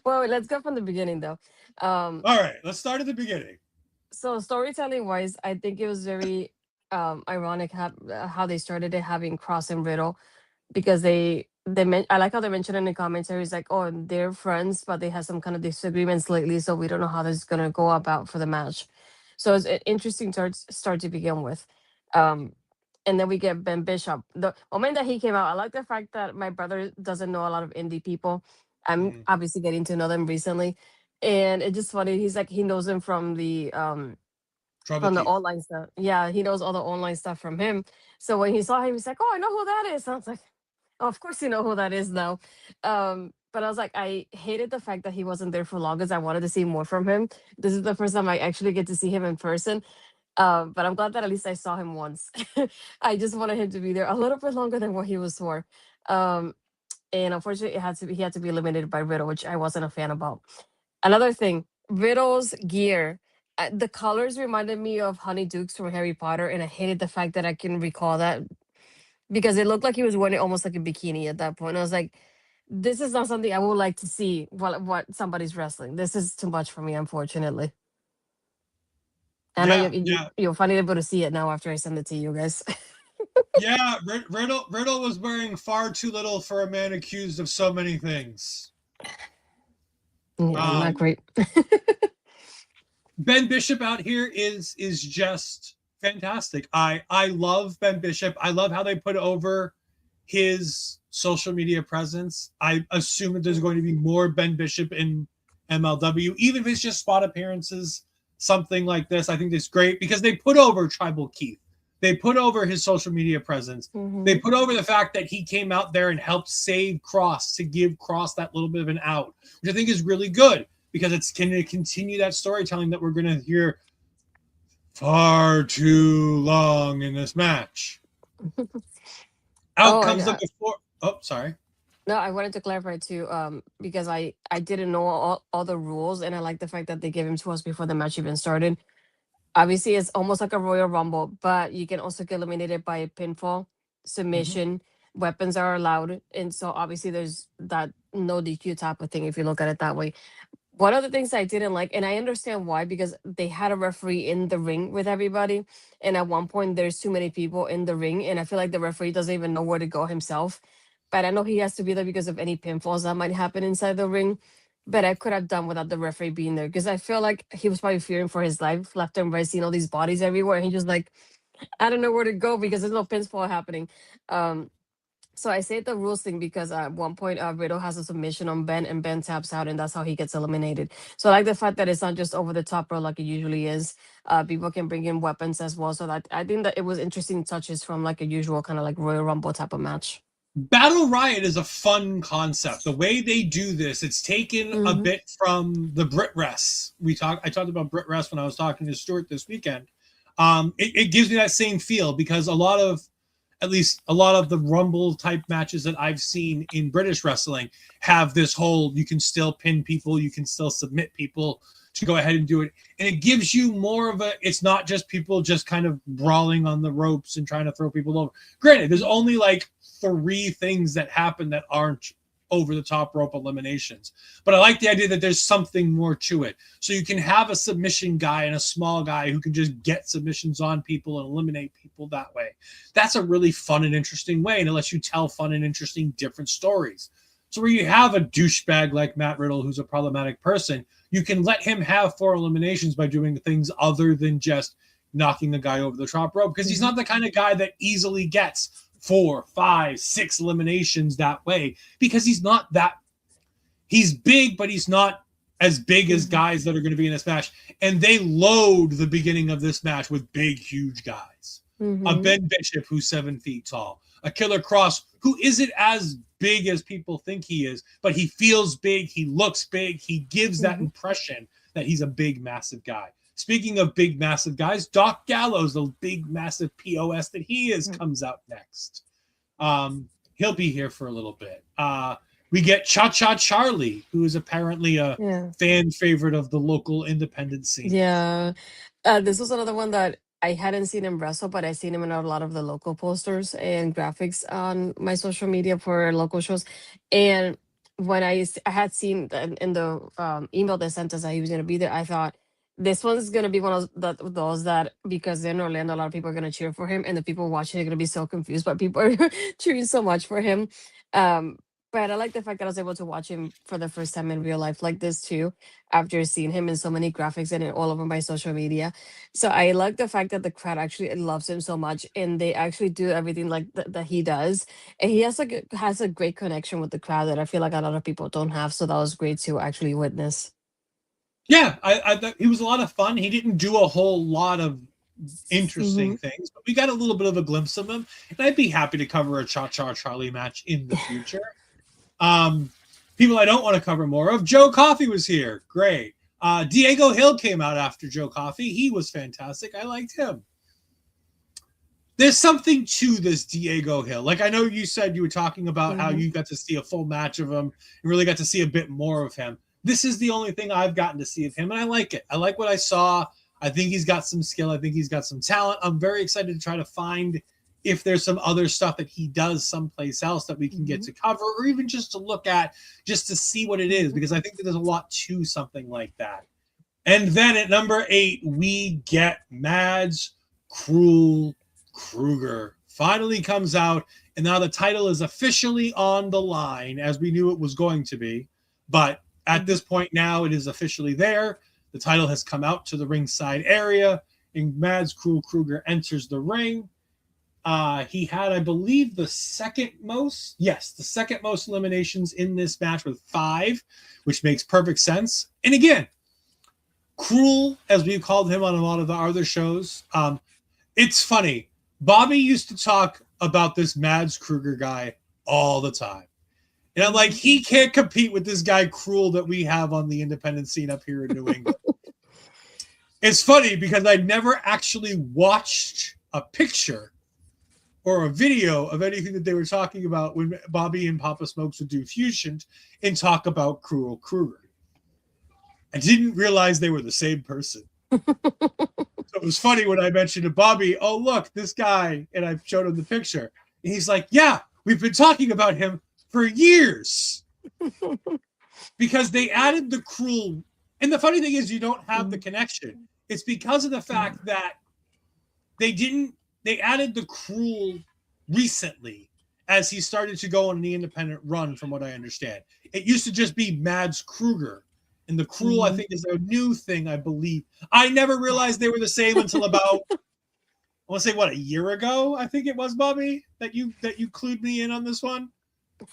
Well, let's go from the beginning, though. All right, let's start at the beginning. So storytelling-wise, I think it was very ironic how they started it, having Kross and Riddle, because I like how they mentioned in the commentaries, like, oh, they're friends, but they had some kind of disagreements lately, so we don't know how this is gonna go about for the match. So it's an interesting start to begin with. And then we get Ben Bishop. The moment that he came out, I like the fact that my brother doesn't know a lot of indie people. I'm obviously getting to know them recently. And it's just funny. He's like, he knows them from the online stuff. Yeah, he knows all the online stuff from him. So when he saw him, he's like, oh, I know who that is. I was like, oh, of course you know who that is now. But I was like, I hated the fact that he wasn't there for long, because I wanted to see more from him. This is the first time I actually get to see him in person. But I'm glad that at least I saw him once. I just wanted him to be there a little bit longer than what he was for. And unfortunately, he had to be eliminated by Riddle, which I wasn't a fan about. Another thing, Riddle's gear. The colors reminded me of Honey Dukes from Harry Potter, and I hated the fact that I can recall that, because it looked like he was wearing almost like a bikini at that point. I was like, this is not something I would like to see while somebody's wrestling. This is too much for me, unfortunately. I know you'll finally be able to see it now after I send it to you guys. Yeah, Riddle was wearing far too little for a man accused of so many things. Yeah, not great. Ben Bishop out here is just fantastic. I love Ben Bishop. I love how they put over his social media presence. I assume that there's going to be more Ben Bishop in MLW, even if it's just spot appearances, something like this. I think it's great because they put over Tribal Keith. They put over his social media presence. They put over the fact that he came out there and helped save Kross to give Kross that little bit of an out, which I think is really good because it's going to continue that storytelling that we're going to hear far too long in this match. Out comes the before. Oh, sorry. No, I wanted to clarify too, because I didn't know all the rules, and I like the fact that they gave him to us before the match even started. Obviously, it's almost like a Royal Rumble, but you can also get eliminated by pinfall, submission. Weapons are allowed, and so obviously there's that no DQ type of thing if you look at it that way. One of the things I didn't like, and I understand why, because they had a referee in the ring with everybody, and at one point there's too many people in the ring, and I feel like the referee doesn't even know where to go himself. But I know he has to be there because of any pinfalls that might happen inside the ring. But I could have done without the referee being there because I feel like he was probably fearing for his life, left and right, seeing all these bodies everywhere, and he just like, I don't know where to go because there's no pinfall happening. Um, so I say the rules thing because at one point Riddle has a submission on Ben and Ben taps out and that's how he gets eliminated. So I like the fact that it's not just over the top row like it usually is. People can bring in weapons as well. So that I think that it was interesting touches from like a usual kind of like Royal Rumble type of match. Battle Riot is a fun concept. The way they do this, it's taken a bit from the Brit Rest. I talked about Brit Rest when I was talking to Stuart this weekend. It gives me that same feel because at least a lot of the Rumble type matches that I've seen in British wrestling have this whole, you can still pin people, you can still submit people to go ahead and do it. And it gives you more of it's not just people just kind of brawling on the ropes and trying to throw people over. Granted, there's only like 3 things that happen that aren't over the top rope eliminations. But I like the idea that there's something more to it. So you can have a submission guy and a small guy who can just get submissions on people and eliminate people that way. That's a really fun and interesting way, and it lets you tell fun and interesting different stories. So where you have a douchebag like Matt Riddle, who's a problematic person, you can let him have 4 eliminations by doing things other than just knocking the guy over the top rope, because he's not the kind of guy that easily gets 4, 5, 6 eliminations that way, because he's big, but he's not as big as guys that are going to be in this match. And they load the beginning of this match with big, huge guys. A Ben Bishop who's 7 feet tall, a Killer Kross who isn't as big as people think he is, but he feels big, he looks big, he gives that impression that he's a big, massive guy. Speaking of big, massive guys, Doc Gallows, the big, massive POS that he is, comes out next. He'll be here for a little bit. We get Cha-Cha Charlie, who is apparently a fan favorite of the local independent scene. Yeah. This was another one that I hadn't seen him wrestle, but I've seen him in a lot of the local posters and graphics on my social media for local shows. And when I had seen in the email they sent us that he was going to be there, I thought this one's going to be one of those that, because in Orlando, a lot of people are going to cheer for him, and the people watching are going to be so confused, but people are cheering so much for him. But I like the fact that I was able to watch him for the first time in real life like this too, after seeing him in so many graphics and all over my social media. So I like the fact that the crowd actually loves him so much, and they actually do everything like that he does. And he has a great connection with the crowd that I feel like a lot of people don't have. So that was great to actually witness. Yeah, I thought he was a lot of fun. He didn't do a whole lot of interesting things, but we got a little bit of a glimpse of him. And I'd be happy to cover a Cha-Cha Charlie match in the future. People I don't want to cover more of. Joe Coffey was here. Great. Diego Hill came out after Joe Coffey. He was fantastic. I liked him. There's something to this Diego Hill. Like, I know you said you were talking about how you got to see a full match of him and really got to see a bit more of him. This is the only thing I've gotten to see of him, and I like it. I like what I saw. I think he's got some skill. I think he's got some talent. I'm very excited to try to find if there's some other stuff that he does someplace else that we can get to cover, or even just to look at, just to see what it is, because I think that there's a lot to something like that. And then at number 8, we get Mads Krügger finally comes out, and now the title is officially on the line, as we knew it was going to be. But at this point now, it is officially there. The title has come out to the ringside area, and Mads Krügger enters the ring. He had, I believe, the second most eliminations in this match with 5, which makes perfect sense. And again, Krule, as we've called him on a lot of the other shows. It's funny. Bobby used to talk about this Mads Krügger guy all the time. And I'm like, he can't compete with this guy Krule that we have on the independent scene up here in New England. It's funny because I never actually watched a picture or a video of anything that they were talking about when Bobby and Papa Smokes would do Fusion and talk about Krügger. I didn't realize they were the same person. So it was funny when I mentioned to Bobby, oh, look, this guy, and I showed him the picture. And he's like, yeah, we've been talking about him for years. Because they added the Krule. And the funny thing is you don't have the connection. It's because of the fact that they added the Krule recently as he started to go on the independent run, from what I understand. It used to just be Mads Krügger. And the Krule, I think, is a new thing, I believe. I never realized they were the same until about, I want to say, what, a year ago, I think it was, Bobby, that you clued me in on this one.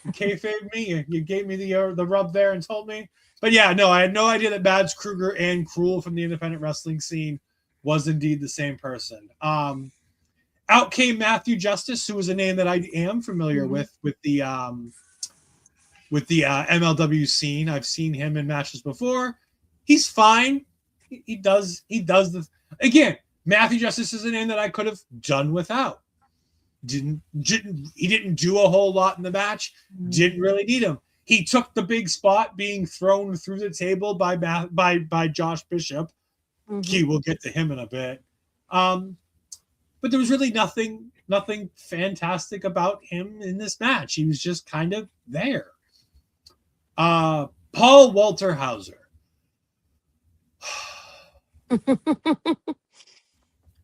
You kayfabed me. You gave me the rub there and told me. But yeah, no, I had no idea that Mads Krügger and Krule from the independent wrestling scene was indeed the same person. Out came Matthew Justice, who was a name that I am familiar with the MLW scene. I've seen him in matches before. He's fine. He does the again. Matthew Justice is a name that I could have done without. He didn't do a whole lot in the match. Didn't really need him. He took the big spot being thrown through the table by Josh Bishop. We'll get to him in a bit. But there was really nothing fantastic about him in this match. He was just kind of there. Paul Walter Hauser.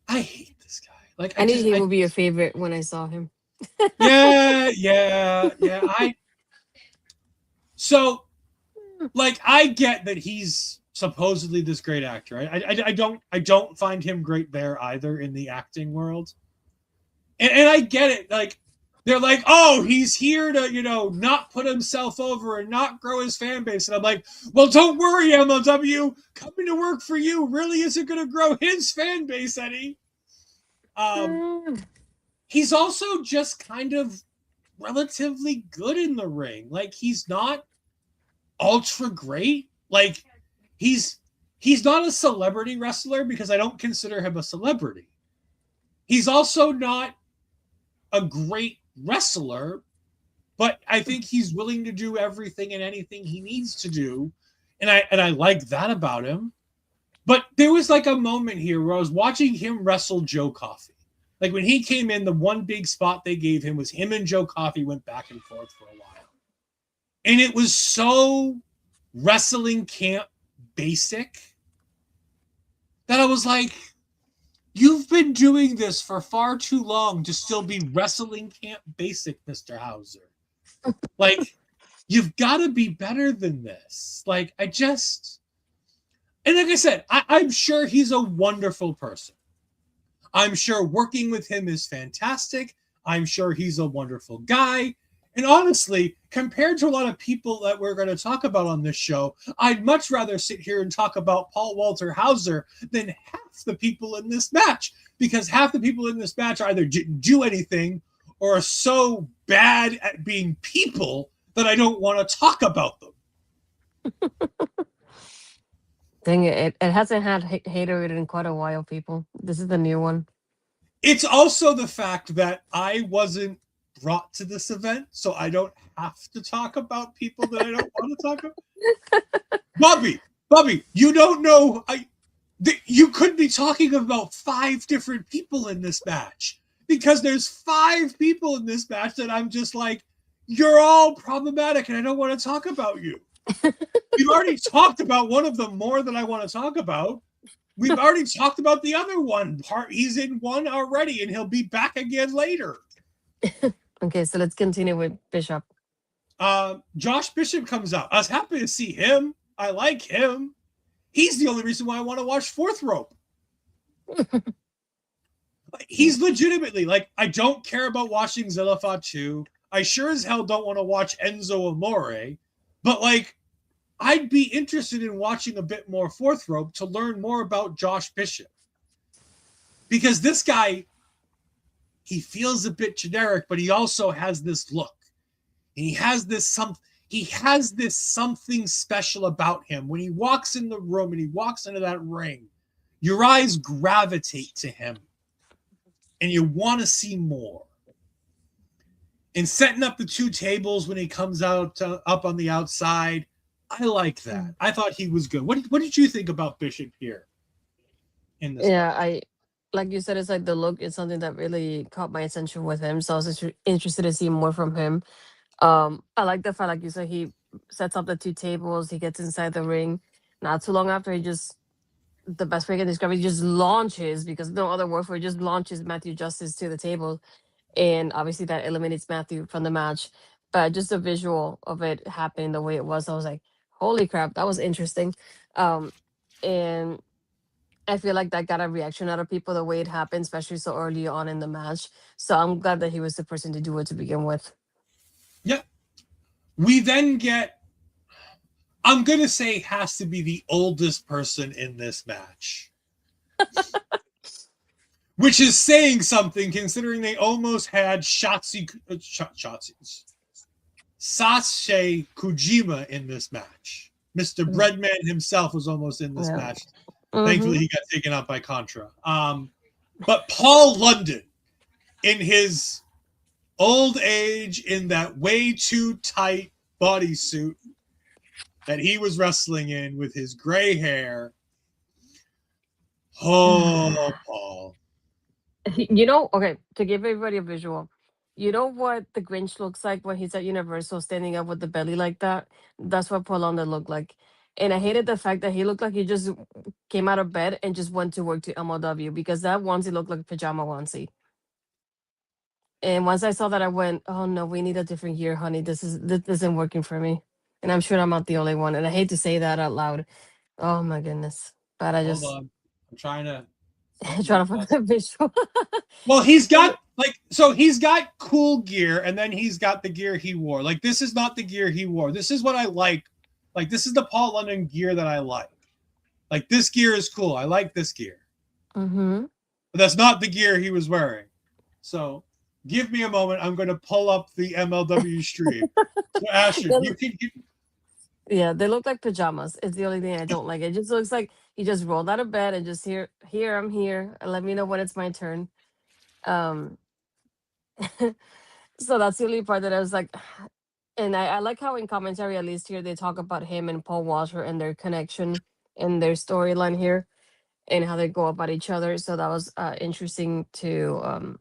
I hate this guy. Like I knew he would be a favorite when I saw him. Yeah. So, like, I get that he's supposedly this great actor. I don't find him great there either in the acting world. And I get it. Like, they're like, oh, he's here to, not put himself over and not grow his fan base. And I'm like, well, don't worry, MLW. Coming to work for you really isn't going to grow his fan base any. He's also just kind of relatively good in the ring. Like, he's not ultra great. Like, he's not a celebrity wrestler because I don't consider him a celebrity. He's also not a great wrestler, but I think he's willing to do everything and anything he needs to do, and I like that about him. But there was like a moment here where I was watching him wrestle Joe Coffey. Like, when he came in, the one big spot they gave him was him and Joe Coffey went back and forth for a while, and it was so wrestling camp basic that I was like, you've been doing this for far too long to still be wrestling camp basic, Mr. Hauser. Like, you've got to be better than this. Like, and like I said, I'm sure he's a wonderful person. I'm sure working with him is fantastic. I'm sure he's a wonderful guy. And honestly, compared to a lot of people that we're going to talk about on this show, I'd much rather sit here and talk about Paul Walter Hauser than half the people in this match, because half the people in this match either didn't do anything or are so bad at being people that I don't want to talk about them. Dang it. It hasn't had haterade in quite a while, people. This is the new one. It's also the fact that I wasn't brought to this event, so I don't have to talk about people that I don't want to talk about. Bobby, you don't know. You could be talking about 5 different people in this match, because there's 5 people in this match that I'm just like, you're all problematic and I don't want to talk about you. We've already talked about one of them more than I want to talk about. We've already talked about the other one. He's in one already, and he'll be back again later. Okay, so let's continue with Bishop. Josh Bishop comes out. I was happy to see him. I like him. He's the only reason why I want to watch Fourth Rope. He's legitimately like, I don't care about watching Zilla Fatu. I sure as hell don't want to watch Enzo Amore, but like, I'd be interested in watching a bit more Fourth Rope to learn more about Josh Bishop. Because this guy, he feels a bit generic, but he also has this look. And he has this something special about him. When he walks in the room and he walks into that ring, your eyes gravitate to him. And you want to see more. And setting up the two tables when he comes out up on the outside, I like that. I thought he was good. What did you think about Bishop here? In this Yeah, match? like you said, it's like the look is something that really caught my attention with him. So I was interested to see more from him. I like the fact, like you said, he sets up the two tables, he gets inside the ring. Not too long after, the best way I can describe it, he just launches, because no other word for it, just launches Matthew Justice to the table. And obviously that eliminates Matthew from the match. But just the visual of it happening the way it was, I was like, holy crap, that was interesting. And I feel like that got a reaction out of people the way it happened, especially so early on in the match. So I'm glad that he was the person to do it to begin with. Yeah. We then get, I'm going to say, has to be the oldest person in this match. Which is saying something, considering they almost had Sasha Kojima in this match. Mr. Breadman himself was almost in this match. Thankfully, he got taken out by Contra. But Paul London, in his old age, in that way too tight bodysuit that he was wrestling in with his gray hair. Oh, Paul. You know, okay, to give everybody a visual, you know what the Grinch looks like when he's at Universal standing up with the belly like that? That's what Paul London looked like. And I hated the fact that he looked like he just came out of bed and just went to work to MLW, because that onesie looked like a pajama onesie. And once I saw that, I went, "Oh no, we need a different year, honey. This isn't working for me." And I'm sure I'm not the only one. And I hate to say that out loud. Oh my goodness! But I Hold just on. I'm trying to try to find a visual. Well, he's got he's got cool gear, and then he's got the gear he wore. Like, this is not the gear he wore. This is what I like. Like, this is the Paul London gear that I like. Like, this gear is cool. I like this gear. Mm-hmm. But that's not the gear he was wearing. So give me a moment. I'm going to pull up the MLW stream. So Astrid, you can Yeah, they look like pajamas. It's the only thing I don't like. It just looks like he just rolled out of bed and just here, I'm here. Let me know when it's my turn. Um, so that's the only part that I was like, and I like how in commentary, at least here, they talk about him and Paul Washer and their connection and their storyline here and how they go about each other. So that was interesting to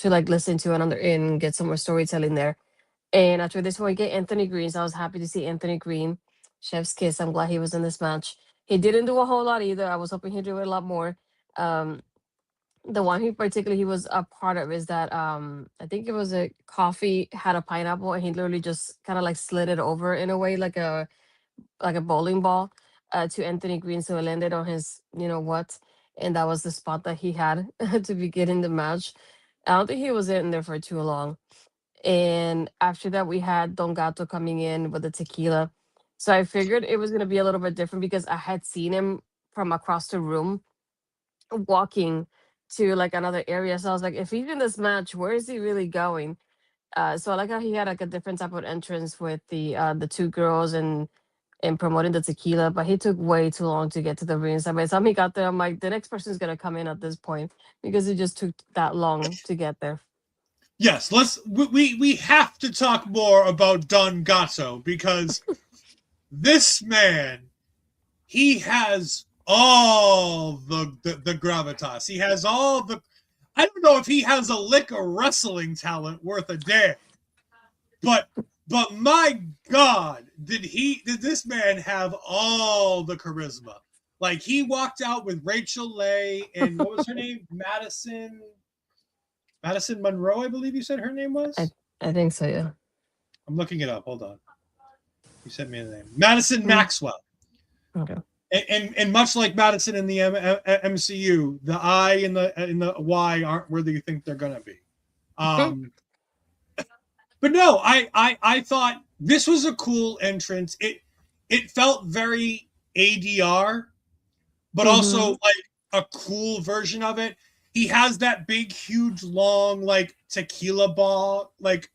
like listen to and get some more storytelling there. And after this one, we get Anthony Greene. So I was happy to see Anthony Greene. Chef's kiss. I'm glad he was in this match. He didn't do a whole lot either. I was hoping he'd do a lot more. Um, the one he was a part of is that I think it was a coffee had a pineapple, and he literally just kind of like slid it over in a way like a bowling ball to Anthony Greene, so it landed on his what, and that was the spot that he had to begin in the match. I don't think he was in there for too long. And after that, we had Don Gato coming in with the tequila. So I figured it was going to be a little bit different because I had seen him from across the room walking to like another area. So I was like, if he's in this match, where is he really going? So I like how he had like a different type of entrance with the two girls and promoting the tequila, but he took way too long to get to the ring. So by the time he got there, I'm like, the next person's gonna come in at this point because it just took that long to get there. Yes, we have to talk more about Don Gato, because this man, he has all the gravitas. He has all the, I don't know if he has a lick of wrestling talent worth a damn. But my God, did this man have all the charisma? Like, he walked out with Rachel Leigh and what was her name? Madison. Madison Monroe, I believe you said her name was. I think so. Yeah. I'm looking it up. Hold on. You sent me the name. Madison Maxwell. Okay. And much like Madison in the MCU, the I and the Y aren't where you think they're gonna be. But no, I thought this was a cool entrance. It felt very ADR, but also like a cool version of it. He has that big, huge, long like tequila ball, like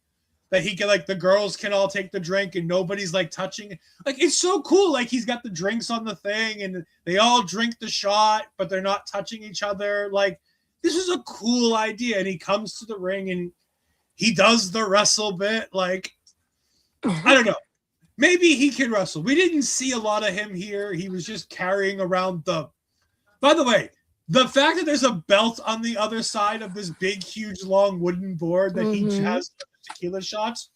that he can, like, the girls can all take the drink and nobody's like touching it. Like, it's so cool. Like, he's got the drinks on the thing and they all drink the shot, but they're not touching each other. Like, this is a cool idea. And he comes to the ring and he does the wrestle bit. Like, I don't know. Maybe he can wrestle. We didn't see a lot of him here. He was just carrying around the... By the way, the fact that there's a belt on the other side of this big, huge, long wooden board that he has tequila shots.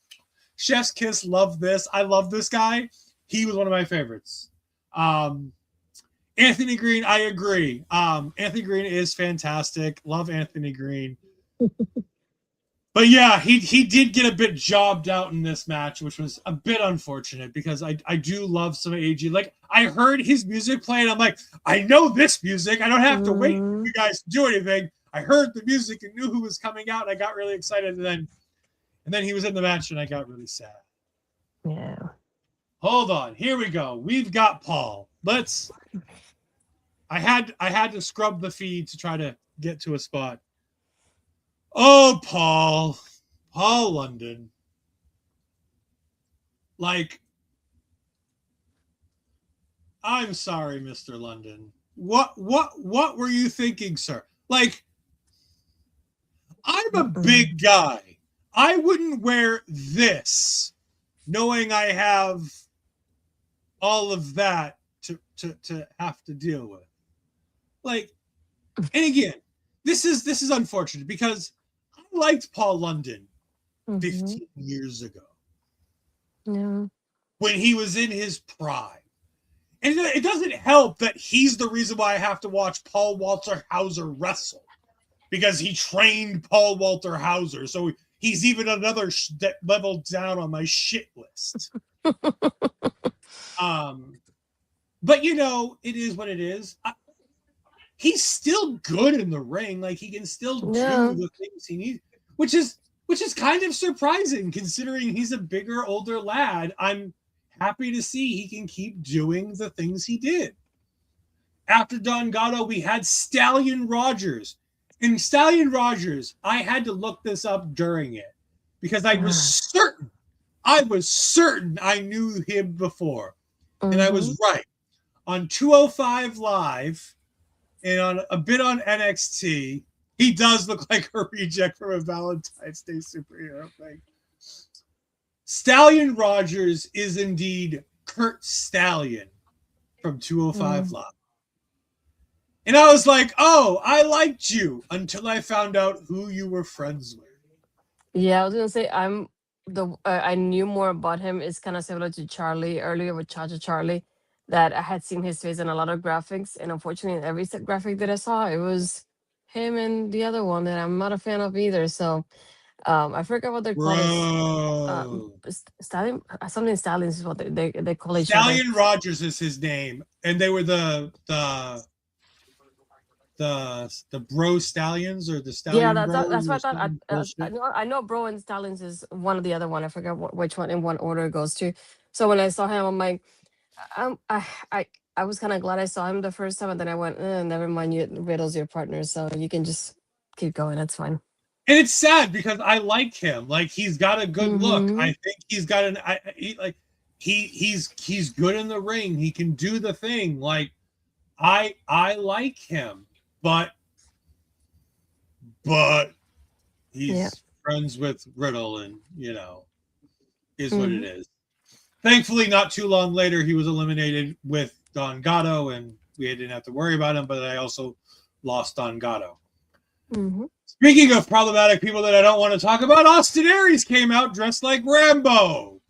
Chef's kiss. Love this. I love this guy. He was one of my favorites. Anthony Greene, I agree. Anthony Greene is fantastic. Love Anthony Greene. But yeah, he did get a bit jobbed out in this match, which was a bit unfortunate because I do love some AG. Like, I heard his music play and I'm like, I know this music. I don't have to wait for you guys to do anything. I heard the music and knew who was coming out. And I got really excited. And then he was in the match and I got really sad. Yeah. Hold on. Here we go. We've got Paul. I had to scrub the feed to try to get to a spot. Oh, Paul London. Like, I'm sorry, Mr. London. What were you thinking, sir? Like, I'm a big guy. I wouldn't wear this knowing I have all of that to have to deal with. Like, and again, this is unfortunate because I liked Paul London 15 years ago. Yeah. When he was in his prime. And it doesn't help that he's the reason why I have to watch Paul Walter Hauser wrestle. Because he trained Paul Walter Hauser. So he's even another level down on my shit list. But, you know, it is what it is. He's still good in the ring. Like, he can still do the things he needs. Which is kind of surprising considering he's a bigger, older lad. I'm happy to see he can keep doing the things he did. After Don Gato, we had Stallion Rogers. And Stallion Rogers, I had to look this up during it because I was certain I knew him before. And I was right. On 205 Live and on a bit on NXT, he does look like a reject from a Valentine's Day superhero thing. Stallion Rogers is indeed Kurt Stallion from 205 Live. And I was like, oh, I liked you until I found out who you were friends with. Yeah, I was gonna say I knew more about him. It's kind of similar to Charlie earlier with Cha Cha Charlie, that I had seen his face in a lot of graphics, and unfortunately, in every graphic that I saw, it was him and the other one that I'm not a fan of either. So, I forgot what they're called. Stallion, something Stallions is what they call each other. Stallion Rogers is his name, and they were the Bro Stallions or the Stallion. Yeah, that's what I thought. I know Bro and Stallions is one or the other one. I forgot which one in what order it goes to. So when I saw him, I'm like, I was kind of glad I saw him the first time, and then I went, never mind, you Riddle's your partner, so you can just keep going. That's fine. And it's sad because I like him. Like, he's got a good look. I think he's got he's good in the ring. He can do the thing. Like, I like him. But he's friends with Riddle, and, you know, is what it is. Thankfully, not too long later, he was eliminated with Don Gato, and we didn't have to worry about him, but I also lost Don Gato. Speaking of problematic people that I don't want to talk about, Austin Aries came out dressed like Rambo.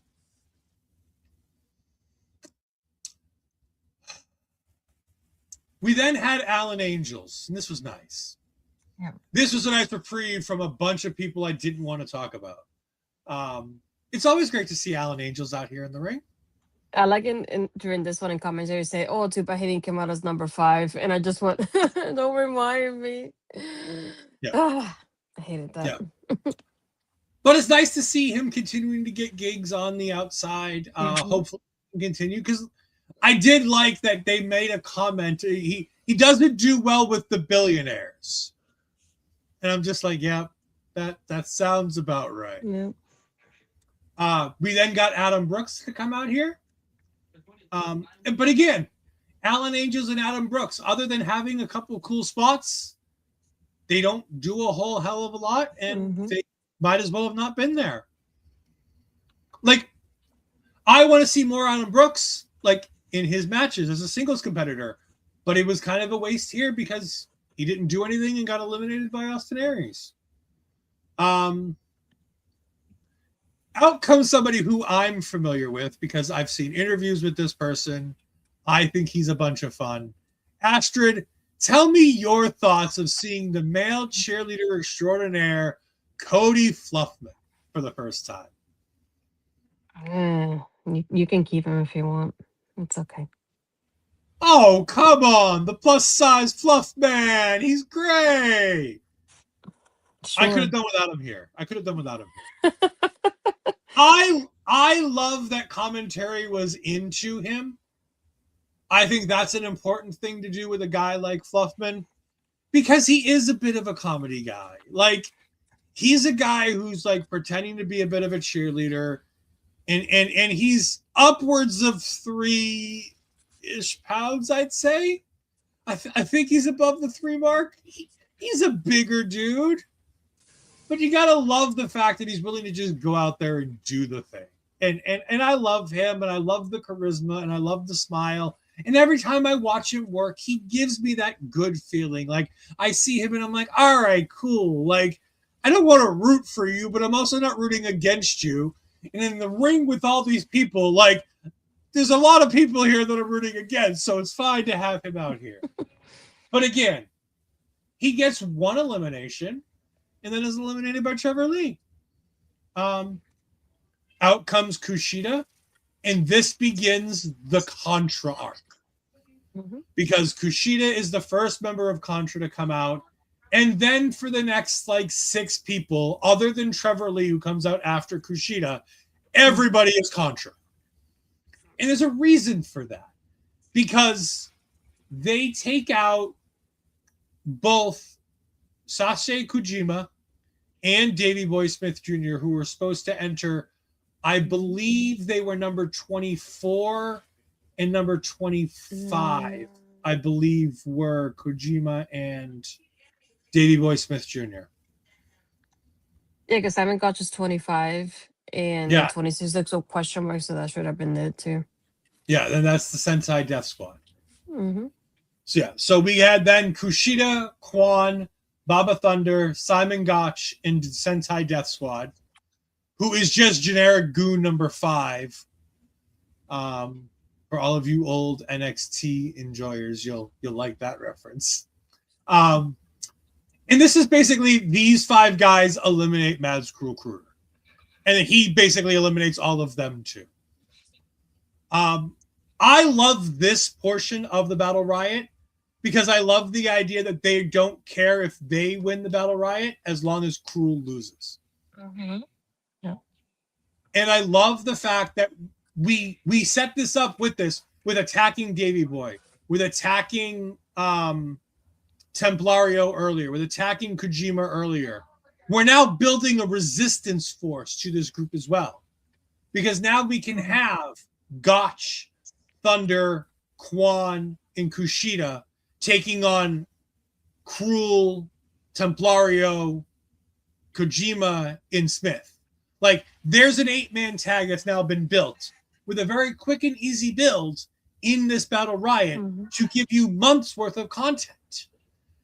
We then had Alan Angels, and this was nice. This was a nice reprieve from a bunch of people I didn't want to talk about. It's always great to see Alan Angels out here in the ring. I like during this one in commentary say, "Oh, too bad he didn't come out as number 5," and I just went, "Don't remind me." Yeah, I hated that. Yeah. But it's nice to see him continuing to get gigs on the outside. Hopefully, continue, because I did like that they made a comment. He doesn't do well with the billionaires, and I'm just like, yeah, that sounds about right. Yeah. We then got Adam Brooks to come out here. But again, Alan Angels and Adam Brooks, other than having a couple of cool spots, they don't do a whole hell of a lot, and they might as well have not been there. Like, I want to see more Adam Brooks, like, in his matches as a singles competitor, but it was kind of a waste here because he didn't do anything and got eliminated by Austin Aries. Out comes somebody who I'm familiar with because I've seen interviews with this person. I think he's a bunch of fun. Astrid, tell me your thoughts of seeing the male cheerleader extraordinaire, Cody Fluffman, for the first time. You can keep him if you want. It's okay. Oh, come on. The plus-size Fluff Man. He's great. Sure. I could have done without him here. I love that commentary was into him. I think that's an important thing to do with a guy like Fluffman because he is a bit of a comedy guy. Like, he's a guy who's like pretending to be a bit of a cheerleader, and he's upwards of 3-ish pounds, I'd say. I think he's above the 3 mark. He's a bigger dude. But you gotta love the fact that he's willing to just go out there and do the thing. And I love him, and I love the charisma, and I love the smile. And every time I watch him work, he gives me that good feeling. Like, I see him and I'm like, all right, cool. Like, I don't want to root for you, but I'm also not rooting against you. And in the ring with all these people, like, there's a lot of people here that I'm rooting against, so it's fine to have him out here. But again, he gets one elimination and then is eliminated by Trevor Lee. Out comes Kushida, and this begins the Contra arc. Because Kushida is the first member of Contra to come out, and then for the next, like, 6 people, other than Trevor Lee, who comes out after Kushida, everybody is Contra. And there's a reason for that. Because they take out both Sasha Kojima and Davey Boy Smith Jr., who were supposed to enter. I believe they were number 24 and number 25. I believe were Kojima and Davey Boy Smith Jr. Yeah, because Simon Gotch is 25 and 26 looks so question mark, so that should have been there too. Yeah, then that's the Sentai Death Squad. So we had then Kushida, Kwon, Babathunder, Simon Gotch, and Sentai Death Squad, who is just generic goon number 5. For all of you old NXT enjoyers, you'll like that reference. And this is basically these 5 guys eliminate Mads Krügger. And he basically eliminates all of them too. I love this portion of the Battle Riot because I love the idea that they don't care if they win the Battle Riot as long as Krule loses. Yeah. And I love the fact that we set this up with attacking Davey Boy, with attacking Templario earlier, with attacking Kojima earlier. We're now building a resistance force to this group as well. Because now we can have Gotch, Thunder, Kwon, and Kushida taking on Krule, Templario, Kojima, and Smith. Like, there's an 8-man tag that's now been built with a very quick and easy build in this Battle Riot to give you months worth of content.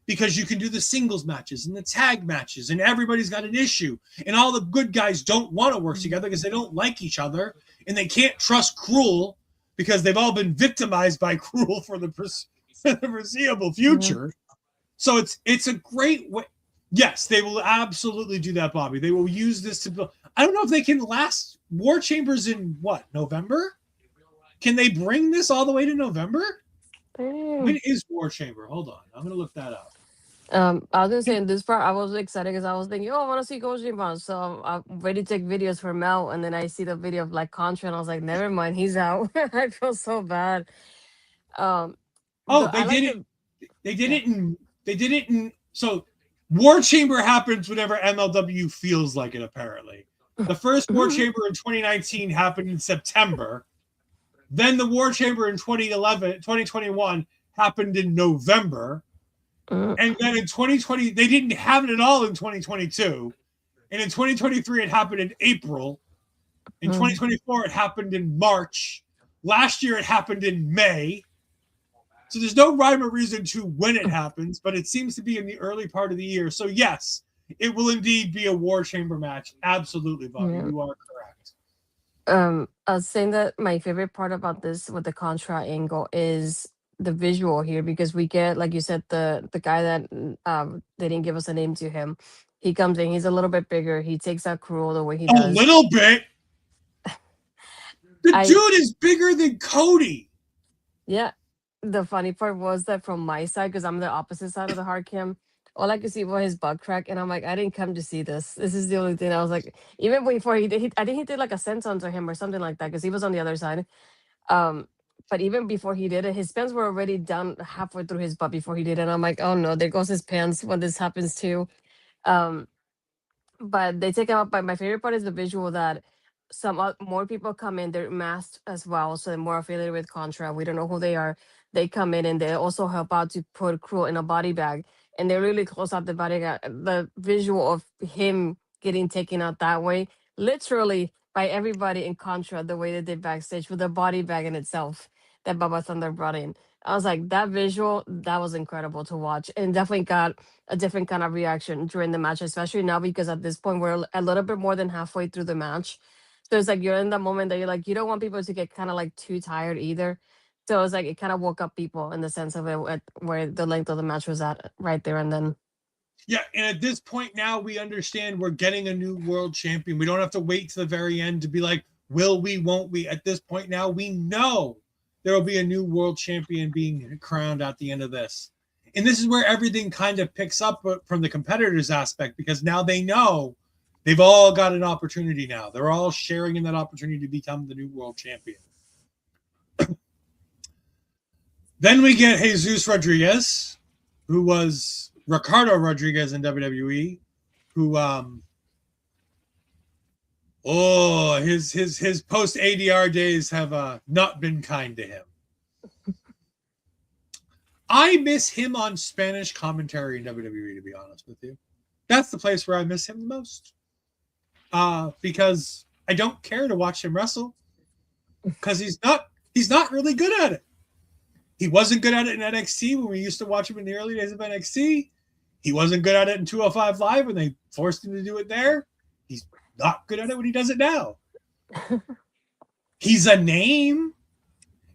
Because you can do the singles matches and the tag matches, and everybody's got an issue. And all the good guys don't want to work together because they don't like each other, and they can't trust Krule because they've all been victimized by Krule for the foreseeable future. So it's a great way. Yes, they will absolutely do that, Bobby. They will use this to build. I don't know if they can last War Chambers in what, November? Can they bring this all the way to November? When is War Chamber? Hold on. I'm going to look that up. I was gonna say in this part, I was excited because I was thinking, oh, I want to see Gojimon. So I'm ready to take videos for Mel, and then I see the video of like Contra, and I was like, never mind, he's out. I feel so bad. Oh, they did it. They did it in. They did it in. So War Chamber happens whenever MLW feels like it. Apparently, the first War Chamber in 2019 happened in September. Then the War Chamber in 2021 happened in November. And then in 2020, they didn't have it at all in 2022. And in 2023, it happened in April. In 2024, it happened in March. Last year, it happened in May. So there's no rhyme or reason to when it happens, but it seems to be in the early part of the year. So yes, it will indeed be a War Chamber match. Absolutely, Bobby. Yeah. You are correct. I was saying that my favorite part about this with the Contra angle is the visual here, because we get, like you said, the guy that they didn't give us a name to him. He comes in, he's a little bit bigger. He takes out Krule the way he does. A little bit. The dude is bigger than Cody. Yeah. The funny part was that from my side, because I'm the opposite side of the hard cam, all I could see was his butt crack, and I'm like, I didn't come to see this. This is the only thing. I was like, even before he did, I think he did like a senton to him or something like that, because he was on the other side. But even before he did it, his pants were already done halfway through his butt before he did it. And I'm like, oh no, there goes his pants when this happens too. But they take him out. But my favorite part is the visual that some more people come in. They're masked as well, so they're more affiliated with Contra. We don't know who they are. They come in and they also help out to put Krule in a body bag. And they really close out the body bag. The visual of him getting taken out that way, literally by everybody in Contra, the way they did backstage with the body bag in itself that Babathunder brought in. I was like, that visual, that was incredible to watch, and definitely got a different kind of reaction during the match, especially now because at this point we're a little bit more than halfway through the match. So it's like you're in that moment that you're like, you don't want people to get kind of like too tired either. So it's like it kind of woke up people in the sense of it where the length of the match was at right there and then. Yeah, and at this point now we understand we're getting a new world champion. We don't have to wait to the very end to be like, will we, won't we? At this point now we know there will be a new world champion being crowned at the end of this. And this is where everything kind of picks up from the competitors' aspect, because now they know they've all got an opportunity now. They're all sharing in that opportunity to become the new world champion. Then we get Jesus Rodriguez, who was Ricardo Rodriguez in WWE, who his post ADR days have not been kind to him. I miss him on Spanish commentary in WWE, to be honest with you. That's the place where I miss him the most. Because I don't care to watch him wrestle, because he's not really good at it. He wasn't good at it in NXT when we used to watch him in the early days of NXT. He wasn't good at it in 205 Live when they forced him to do it there. He's not good at it when he does it now. He's a name.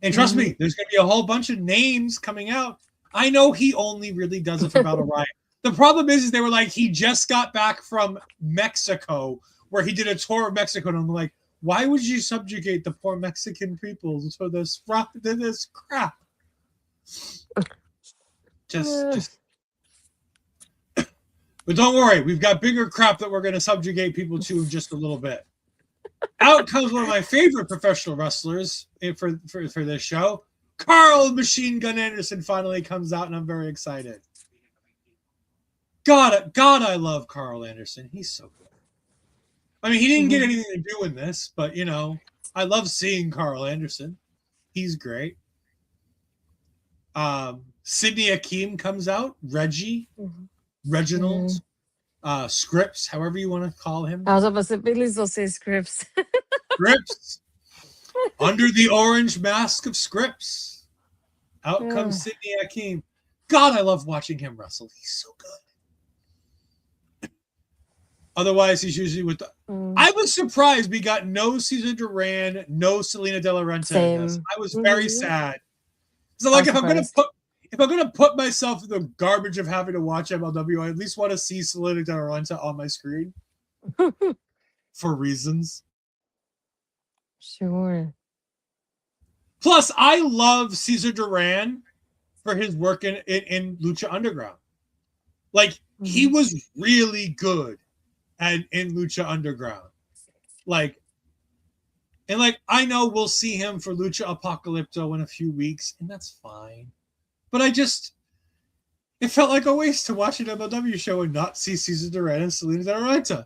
And trust me, there's going to be a whole bunch of names coming out. I know he only really does it for Battle Riot. The problem is they were like, he just got back from Mexico, where he did a tour of Mexico. And I'm like, why would you subjugate the poor Mexican people to this crap? Just. But don't worry, we've got bigger crap that we're going to subjugate people to in just a little bit. Out comes one of my favorite professional wrestlers for this show. Karl Machine Gun Anderson finally comes out, and I'm very excited. God, I love Karl Anderson. He's so good. I mean, he didn't get anything to do in this, but, you know, I love seeing Karl Anderson. He's great. Sidney Akeem comes out. Reggie, Reginald, Scripps, however you want to call him. I was about to say Scripps. Scripps. Under the orange mask of Scripps. Out comes Sidney Akeem. God, I love watching him wrestle. He's so good. Otherwise, he's usually with the... I was surprised we got no Cesar Duran, no Selena De La Renta in this. I was very sad. So, like, if I'm gonna put myself in the garbage of having to watch MLW, I at least want to see Selena De La Renta on my screen for reasons. Sure. Plus, I love Cesar Duran for his work in Lucha Underground. Like, he was really good in Lucha Underground. Like, and like, I know we'll see him for Lucha Apocalypto in a few weeks, and that's fine. But it felt like a waste to watch an MLW show and not see Cesar Duran and Selena De La Renta.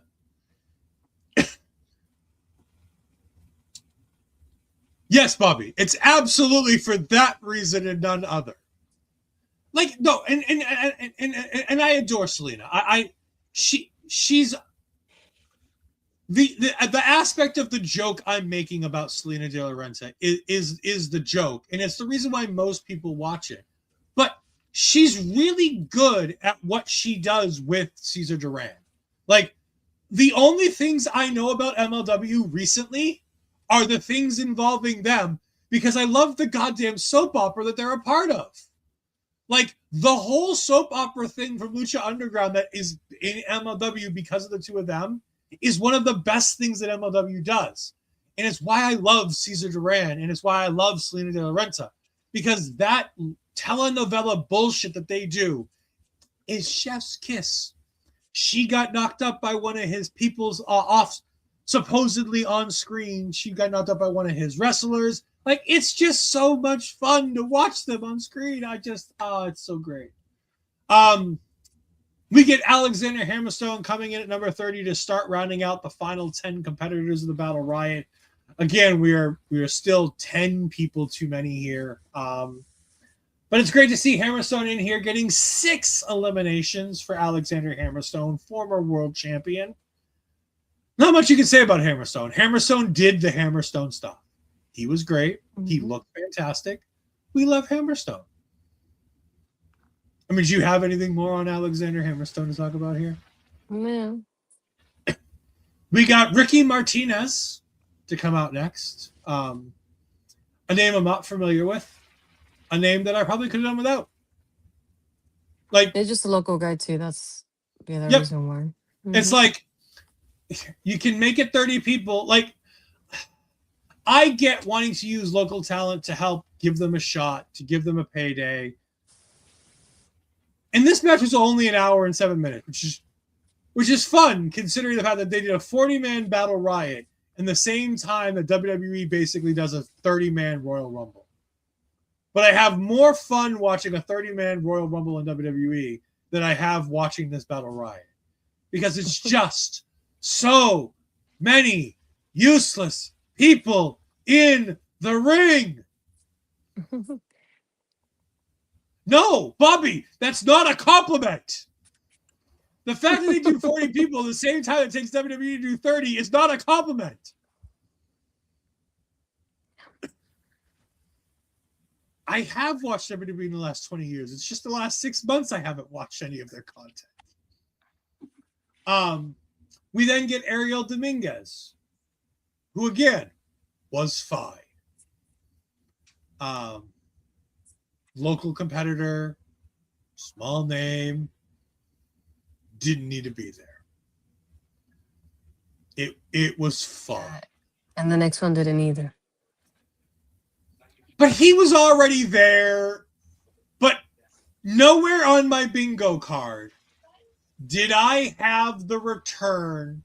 Yes, Bobby, it's absolutely for that reason and none other. Like, no, and I adore Selena. She's the aspect of the joke I'm making about Selena De La Renta is the joke, and it's the reason why most people watch it. But she's really good at what she does with Cesar Duran. Like, the only things I know about MLW recently are the things involving them because I love the goddamn soap opera that they're a part of. Like, the whole soap opera thing from Lucha Underground that is in MLW because of the two of them is one of the best things that MLW does. And it's why I love Cesar Duran, and it's why I love Selena De La Renta, because that telenovela bullshit that they do is chef's kiss. She got knocked up by one of his people's off, supposedly on screen. She got knocked up by one of his wrestlers. Like, it's just so much fun to watch them on screen. It's so great. We get Alexander Hammerstone coming in at number 30 to start rounding out the final 10 competitors of the Battle Riot. Again, we are still 10 people too many here. But it's great to see Hammerstone in here getting 6 eliminations for Alexander Hammerstone, former world champion. Not much you can say about Hammerstone. Hammerstone did the Hammerstone stuff. He was great. Mm-hmm. He looked fantastic. We love Hammerstone. I mean, do you have anything more on Alexander Hammerstone to talk about here? No. We got Ricky Martinez to come out next. A name I'm not familiar with. A name that I probably could have done without. Like, it's just a local guy too. That's the other reason why. Mm-hmm. It's like, you can make it 30 people. Like, I get wanting to use local talent to help give them a shot, to give them a payday. And this match was only an hour and 7 minutes, which is fun considering the fact that they did a 40-man Battle Riot in the same time that WWE basically does a 30-man Royal Rumble. But I have more fun watching a 30-man Royal Rumble in WWE than I have watching this Battle Riot. Because it's just so many useless people in the ring. No, Bobby, that's not a compliment. The fact that they do 40 people at the same time it takes WWE to do 30 is not a compliment. I have watched WWE in the last 20 years. It's just the last 6 months I haven't watched any of their content. We then get Ariel Dominguez, who again was fine. Local competitor, small name, didn't need to be there. It was fun. And the next one didn't either. But he was already there. But nowhere on my bingo card did I have the return.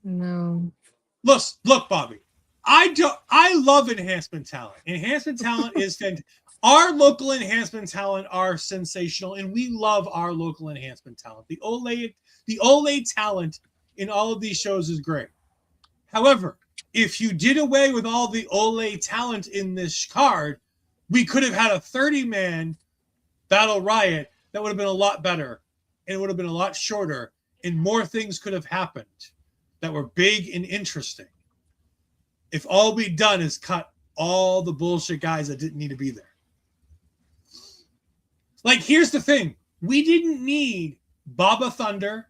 No. Look, Bobby. I love enhancement talent. Enhancement talent is fantastic. Our local enhancement talent are sensational, and we love our local enhancement talent. The Ol'Ed talent in all of these shows is great. However, if you did away with all the Ol'Ed talent in this card, we could have had a 30-man Battle Riot that would have been a lot better, and it would have been a lot shorter, and more things could have happened that were big and interesting. If all we'd done is cut all the bullshit guys that didn't need to be there. Like, here's the thing. We didn't need Babathunder,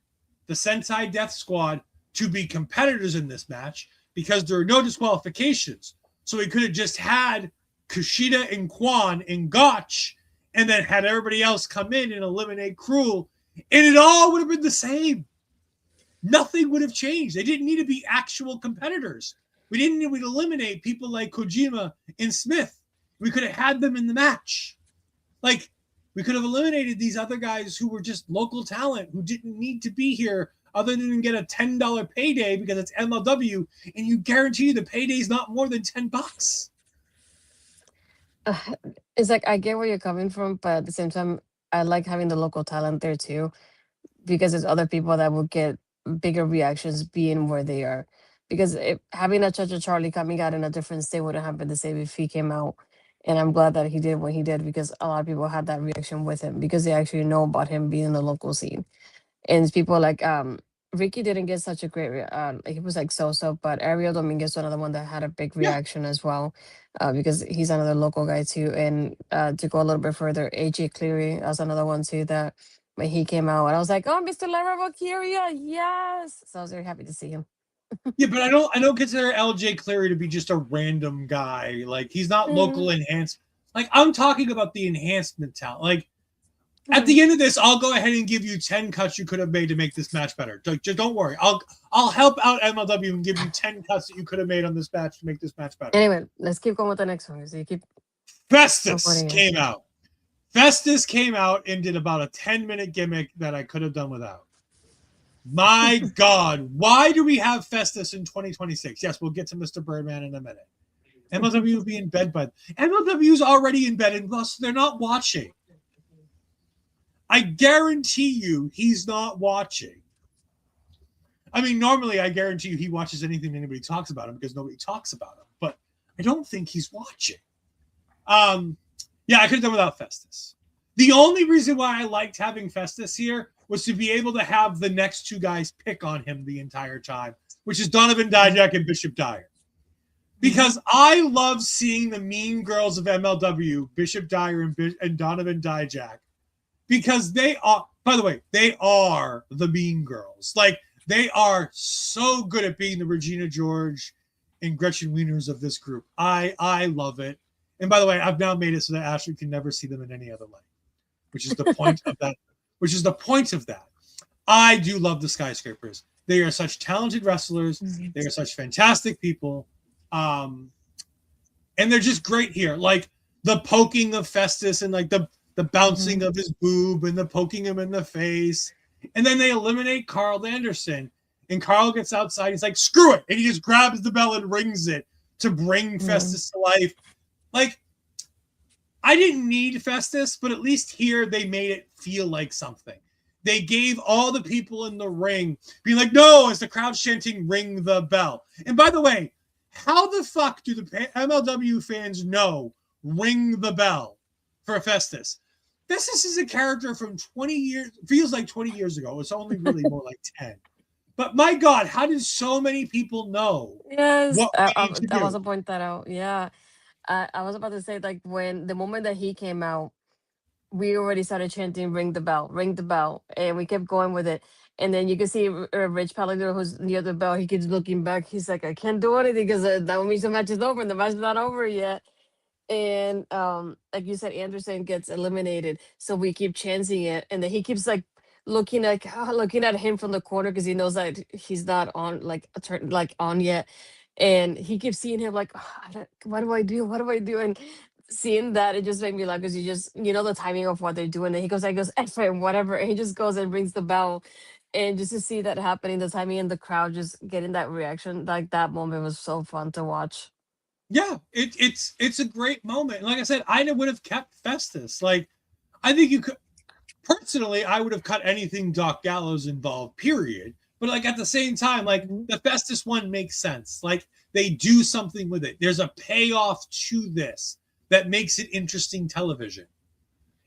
the Sentai Death Squad, to be competitors in this match because there are no disqualifications. So we could have just had Kushida and Kwon and Gotch and then had everybody else come in and eliminate Krule, and it all would have been the same. Nothing would have changed. They didn't need to be actual competitors. We didn't need to eliminate people like Kojima and Smith. We could have had them in the match. Like, we could have eliminated these other guys who were just local talent, who didn't need to be here other than get a $10 payday because it's MLW, and you guarantee the payday is not more than $10. It's like I get where you're coming from, but at the same time, I like having the local talent there too, because there's other people that will get bigger reactions being where they are. Because having a Chacha Charlie coming out in a different state wouldn't have been the same if he came out. And I'm glad that he did what he did, because a lot of people had that reaction with him because they actually know about him being in the local scene. And people like Ricky didn't get such a great he was like so, but Ariel Dominguez was another one that had a big reaction as well, because he's another local guy too. And to go a little bit further, AJ Cleary, that's another one too that when he came out, and I was like, oh, Mr. Lara Valkyria, yes. So I was very happy to see him. Yeah, but I don't consider LJ Cleary to be just a random guy. Like, he's not local enhanced. Like, I'm talking about the enhancement talent. Like, at the end of this, I'll go ahead and give you 10 cuts you could have made to make this match better. Just don't worry. I'll help out MLW and give you 10 cuts that you could have made on this match to make this match better. Anyway, let's keep going with the next one. So you keep Festus came out. Festus came out and did about a 10-minute gimmick that I could have done without. My God, why do we have Festus in 2026? Yes, we'll get to Mr. Birdman in a minute. MLW will be in bed, but MLW's already in bed, and plus they're not watching. I guarantee you he's not watching. I mean, normally I guarantee you he watches anything anybody talks about him because nobody talks about him, but I don't think he's watching. Yeah, I could have done without Festus. The only reason why I liked having Festus here was to be able to have the next two guys pick on him the entire time, which is Donovan Dijak and Bishop Dyer. Because I love seeing the mean girls of MLW, Bishop Dyer and Donovan Dijak, because they are, by the way, they are the mean girls. Like, they are so good at being the Regina George and Gretchen Wieners of this group. I love it. And by the way, I've now made it so that Ashley can never see them in any other light, which is the point of that. Which is the point of that. I do love the Skyscrapers. They are such talented wrestlers. They are such fantastic people. And they're just great here. Like the poking of Festus and like the bouncing of his boob and the poking him in the face. And then they eliminate Karl Anderson. And Karl gets outside. He's like, screw it. And he just grabs the bell and rings it to bring Festus to life. Like, I didn't need Festus, but at least here they made it feel like something. They gave all the people in the ring being like, no, as the crowd chanting, ring the bell. And by the way, how the fuck do the MLW fans know ring the bell for Festus? Festus is a character from 20 years, feels like 20 years ago. It's only really more like 10. But my God, how did so many people know? Yes, What I was to point that out. Yeah. I was about to say, like, when the moment that he came out, we already started chanting ring the bell, and we kept going with it. And then you can see Rich Palladino, who's near the bell, he keeps looking back. He's like, I can't do anything because that means the match is over, and the match is not over yet. And like you said, Anderson gets eliminated, so we keep chanting it, and then he keeps like looking at him from the corner because he knows that he's not on on yet. And he keeps seeing him like, what do I do? What do I do? And seeing that, it just made me laugh because you know the timing of what they're doing. And he goes, F it, whatever. And he just goes and rings the bell. And just to see that happening, the timing and the crowd just getting that reaction, like that moment was so fun to watch. Yeah, it's a great moment. And like I said, I would have kept Festus. Like, I think you could, personally, I would have cut anything Doc Gallows involved, period. But like at the same time, like the Festus one makes sense. Like they do something with it. There's a payoff to this that makes it interesting television.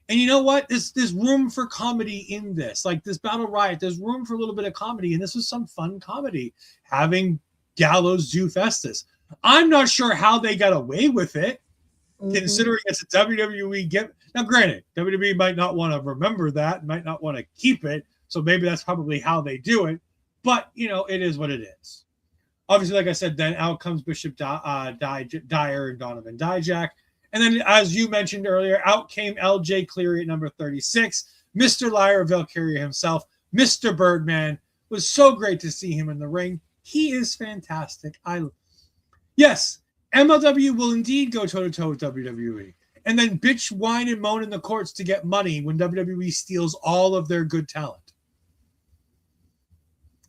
And you know what? There's room for comedy in this. Like this Battle Riot, there's room for a little bit of comedy. And this was some fun comedy, having Gallows do Festus. I'm not sure how they got away with it, considering it's a WWE gimmick. Now, granted, WWE might not want to remember that, might not want to keep it. So maybe that's probably how they do it. But, you know, it is what it is. Obviously, like I said, then out comes Bishop Dyer and Donovan Dijak. And then, as you mentioned earlier, out came LJ Cleary at number 36. Mr. Liar of Valkyria himself, Mr. Birdman. It was so great to see him in the ring. He is fantastic. Yes, MLW will indeed go toe-to-toe with WWE. And then bitch, whine, and moan in the courts to get money when WWE steals all of their good talent.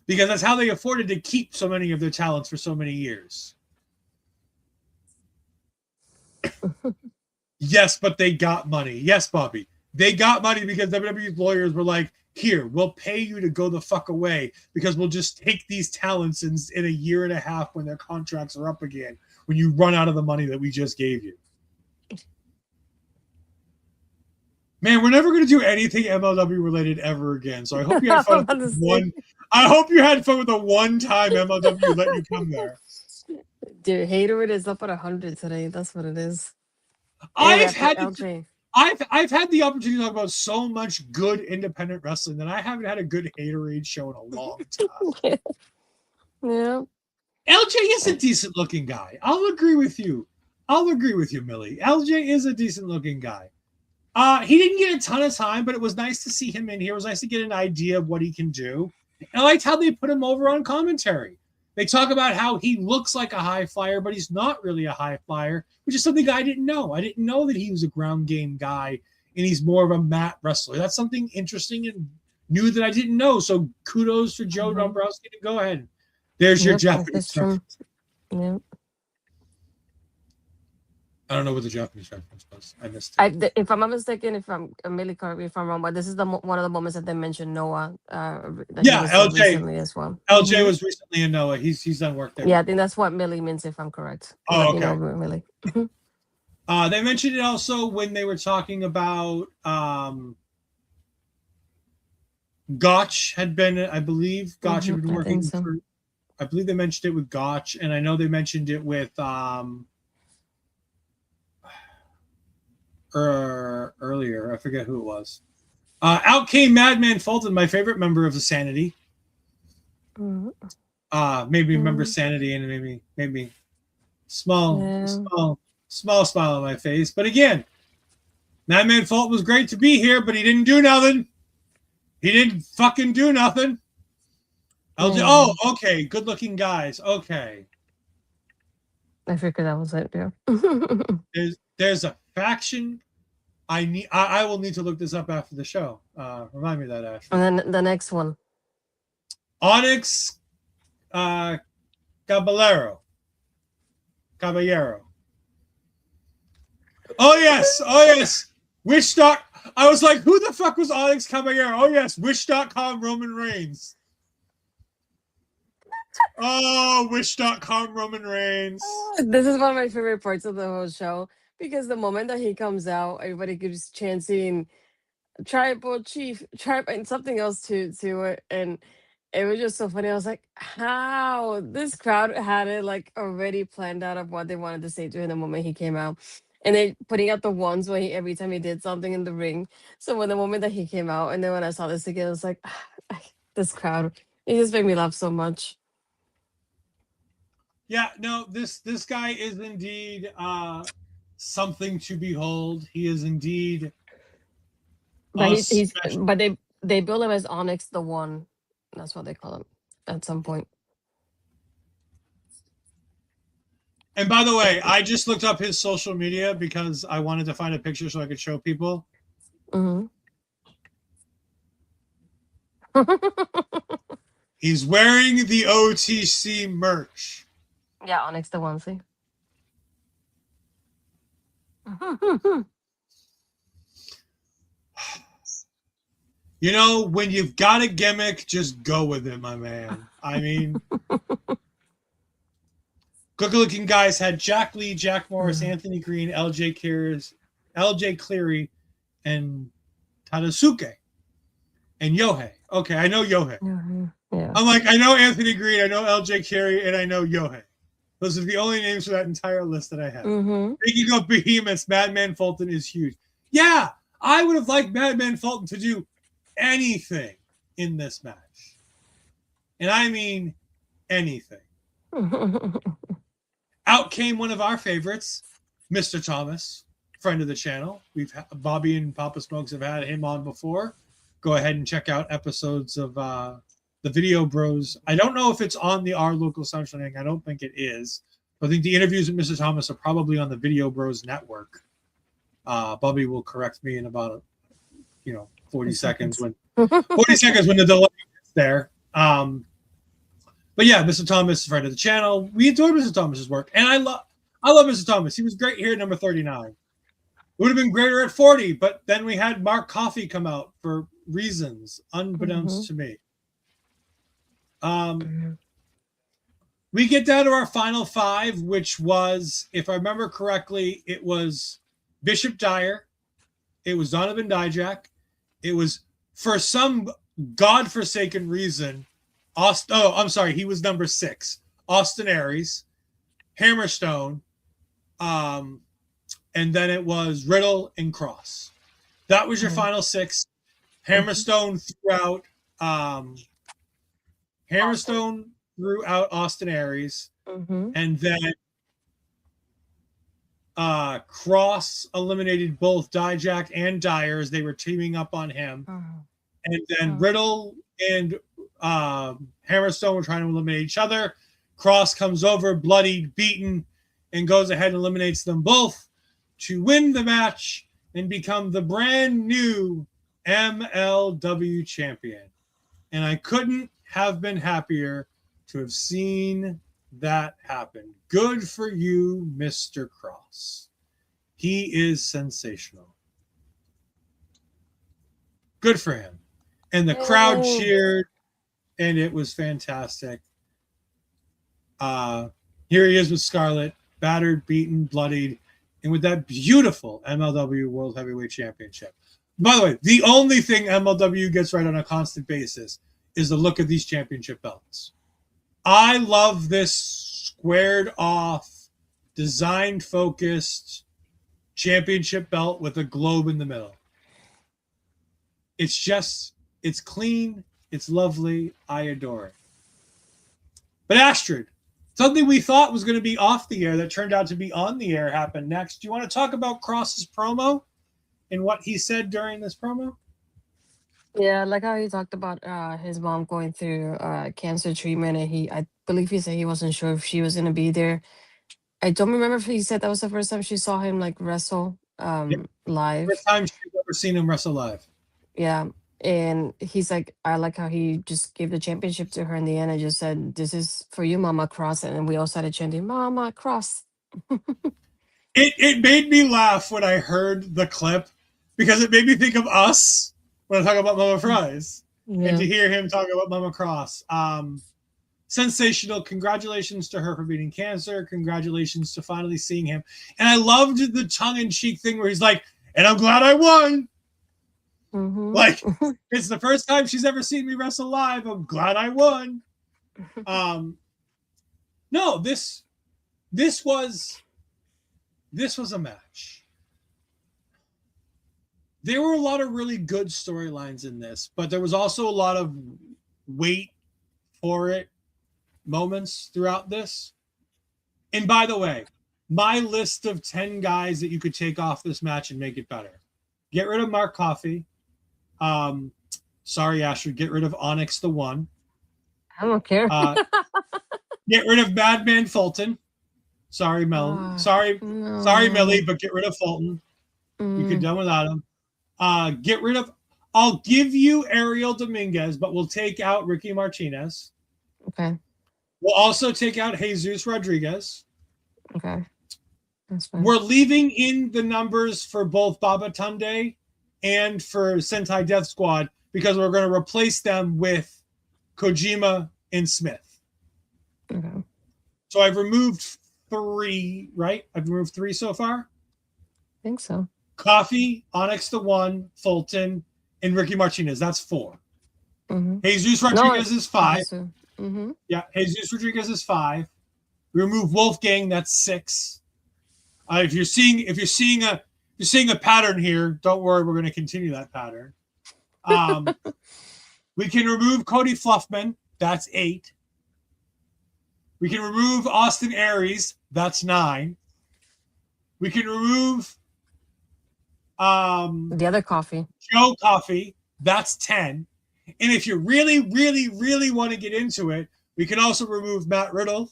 Because that's how they afforded to keep so many of their talents for so many years. Yes, but they got money. Yes, Bobby. They got money because WWE's lawyers were like, here, we'll pay you to go the fuck away because we'll just take these talents in a year and a half when their contracts are up again, when you run out of the money that we just gave you. Man, we're never going to do anything MLW related ever again. So I hope you had fun with one. I hope you had fun with the one time MLW let you come there. Dude, hater is up at 100 today. That's what it is. I've had the opportunity to talk about so much good independent wrestling that I haven't had a good haterade show in a long time. Yeah. LJ is a decent looking guy. I'll agree with you, Millie. LJ is a decent looking guy. He didn't get a ton of time, but it was nice to see him in here. It was nice to get an idea of what he can do. And I liked how they put him over on commentary. They talk about how he looks like a high flyer, but he's not really a high flyer, which is something I didn't know. I didn't know that he was a ground game guy and he's more of a mat wrestler. That's something interesting and new that I didn't know. So kudos for Joe Dombrowski to go ahead. There's your Japanese reference. Yep. I don't know what the Japanese reference was. I missed it. If I'm not mistaken, if I'm Millie, correct me if I'm wrong, but this is one of the moments that they mentioned Noah. LJ recently as well. LJ was recently in Noah. He's done work there. Yeah, I think that's what Millie means if I'm correct. Oh, okay. Millie. They mentioned it also when they were talking about Gotch had been, I believe, Gotch had been working for. I believe they mentioned it with Gotch, and I know they mentioned it with earlier. I forget who it was. Out came Madman Fulton, my favorite member of the Sanity. Made me remember Sanity, and it made me small smile on my face. But again, Madman Fulton was great to be here, but he didn't do nothing. He didn't fucking do nothing. Oh, okay. Good looking guys. Okay. I figured that was it, yeah. There's a faction. I will need to look this up after the show. Remind me of that, Ashley. And then the next one. Onyx Caballero. Oh yes. Wish.com. I was like, who the fuck was Onyx Caballero? Oh yes, Wish.com Roman Reigns. Oh, Wish.com Roman Reigns. This is one of my favorite parts of the whole show because the moment that he comes out, everybody keeps chanting tribal chief, tribe, and something else to it. And it was just so funny. I was like, how? This crowd had it like already planned out of what they wanted to say to him the moment he came out. And they putting out the ones when every time he did something in the ring. So when the moment that he came out, and then when I saw this again, I was like, this crowd, it just made me laugh so much. Yeah, no, this guy is indeed something to behold. He is indeed. But but they bill him as Onyx the One. That's what they call him at some point. And by the way, I just looked up his social media because I wanted to find a picture so I could show people. He's wearing the OTC merch. Yeah, Onyx the One, see? You know, when you've got a gimmick, just go with it, my man. I mean, good-looking guys had Jack Lee, Jack Morris, Anthony Greene, LJ Cleary, and Tadasuke, and Yohei. Okay, I know Yohei. Yeah. I'm like, I know Anthony Greene, I know LJ Cleary, and I know Yohei. Those are the only names for that entire list that I have. Speaking of behemoths, Madman Fulton is huge. Yeah, I would have liked Madman Fulton to do anything in this match. And I mean anything. Out came one of our favorites, Mr. Thomas. friend of the channel. Bobby and Papa Smokes have had him on before. Go ahead and check out episodes of the Video Bros. I don't know if it's on the Our Local Sunshine. I don't think it is. I think the interviews with Mrs. Thomas are probably on the Video Bros network. Bobby will correct me in about 40 seconds when the delay is there. But yeah, Mr. Thomas is a friend of the channel. We enjoy Mr. Thomas's work, and I love Mr. Thomas. He was great here at number 39. It would have been greater at 40, but then we had Mark Coffey come out for reasons unbeknownst to me. We get down to our final 5, which was, if I remember correctly, it was Bishop Dyer, it was Donovan Dijak, it was, for some godforsaken reason, he was number 6, Austin Aries, Hammerstone, and then it was Riddle and Kross. That was your final 6. Hammerstone threw out Austin Aries, and then Kross eliminated both Dijak and Dyer as they were teaming up on him, and then Riddle and Hammerstone were trying to eliminate each other. Kross comes over, bloodied, beaten, and goes ahead and eliminates them both to win the match and become the brand new MLW champion. And I couldn't have been happier to have seen that happen. Good for you, Mr. Kross. He is sensational. Good for him. And the crowd cheered, and it was fantastic. Here he is with Scarlett, battered, beaten, bloodied, and with that beautiful MLW World Heavyweight Championship. By the way, the only thing MLW gets right on a constant basis is the look of these championship belts. I love this squared off, design focused championship belt with a globe in the middle. It's clean, it's lovely, I adore it. But Astrid, something we thought was going to be off the air that turned out to be on the air happened next. Do you want to talk about Kross's promo and what he said during this promo? Yeah, like how he talked about his mom going through cancer treatment, and I believe he said he wasn't sure if she was going to be there. I don't remember if he said that was the first time she saw him like wrestle live. First time she's ever seen him wrestle live. Yeah, and he's like, I like how he just gave the championship to her in the end. I just said, "This is for you, Mama Kross," and then we all started chanting, "Mama Kross." It made me laugh when I heard the clip because it made me think of us when I talk about Mama Fries, and to hear him talk about Mama Kross. Sensational. Congratulations to her for beating cancer. Congratulations to finally seeing him. And I loved the tongue-in-cheek thing where he's like, and I'm glad I won. Like, it's the first time she's ever seen me wrestle live. I'm glad I won. No, this was a match. There were a lot of really good storylines in this, but there was also a lot of wait for it moments throughout this. And by the way, my list of 10 guys that you could take off this match and make it better. Get rid of Mark Coffey. Sorry, Astrid. Get rid of Onyx the One. I don't care. Get rid of Madman Fulton. Sorry, Mel. Sorry, Millie, but get rid of Fulton. You could done without him. Get rid of. I'll give you Ariel Dominguez, but we'll take out Ricky Martinez. Okay. We'll also take out Jesus Rodriguez. Okay. That's fine. We're leaving in the numbers for both Babathunder and for Sentai Death Squad because we're going to replace them with Kojima and Smith. Okay. So I've removed 3, right? I've removed 3 so far? I think so. Coffee, Onyx the One, Fulton, and Ricky Martinez. That's 4. Jesus Rodriguez is 5. Yeah, Jesus Rodriguez is 5. We remove Wolfgang. That's 6. If you're seeing a pattern here, don't worry. We're going to continue that pattern. We can remove Cody Fluffman. That's 8. We can remove Austin Aries. That's 9. We can remove The other coffee. Joe Coffey, that's 10. And if you really, really, really want to get into it, we can also remove Matt Riddle.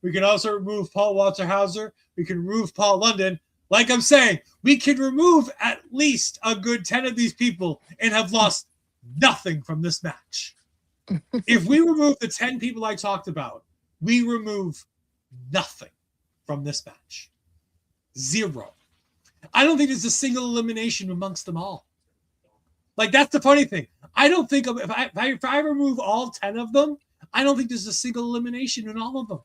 We can also remove Paul Walter Hauser. We can remove Paul London. Like I'm saying, we can remove at least a good 10 of these people and have lost nothing from this match. If we remove the 10 people I talked about, we remove nothing from this match. Zero. I don't think there's a single elimination amongst them all. Like, that's the funny thing. I don't think if I remove all 10 of them, I don't think there's a single elimination in all of them.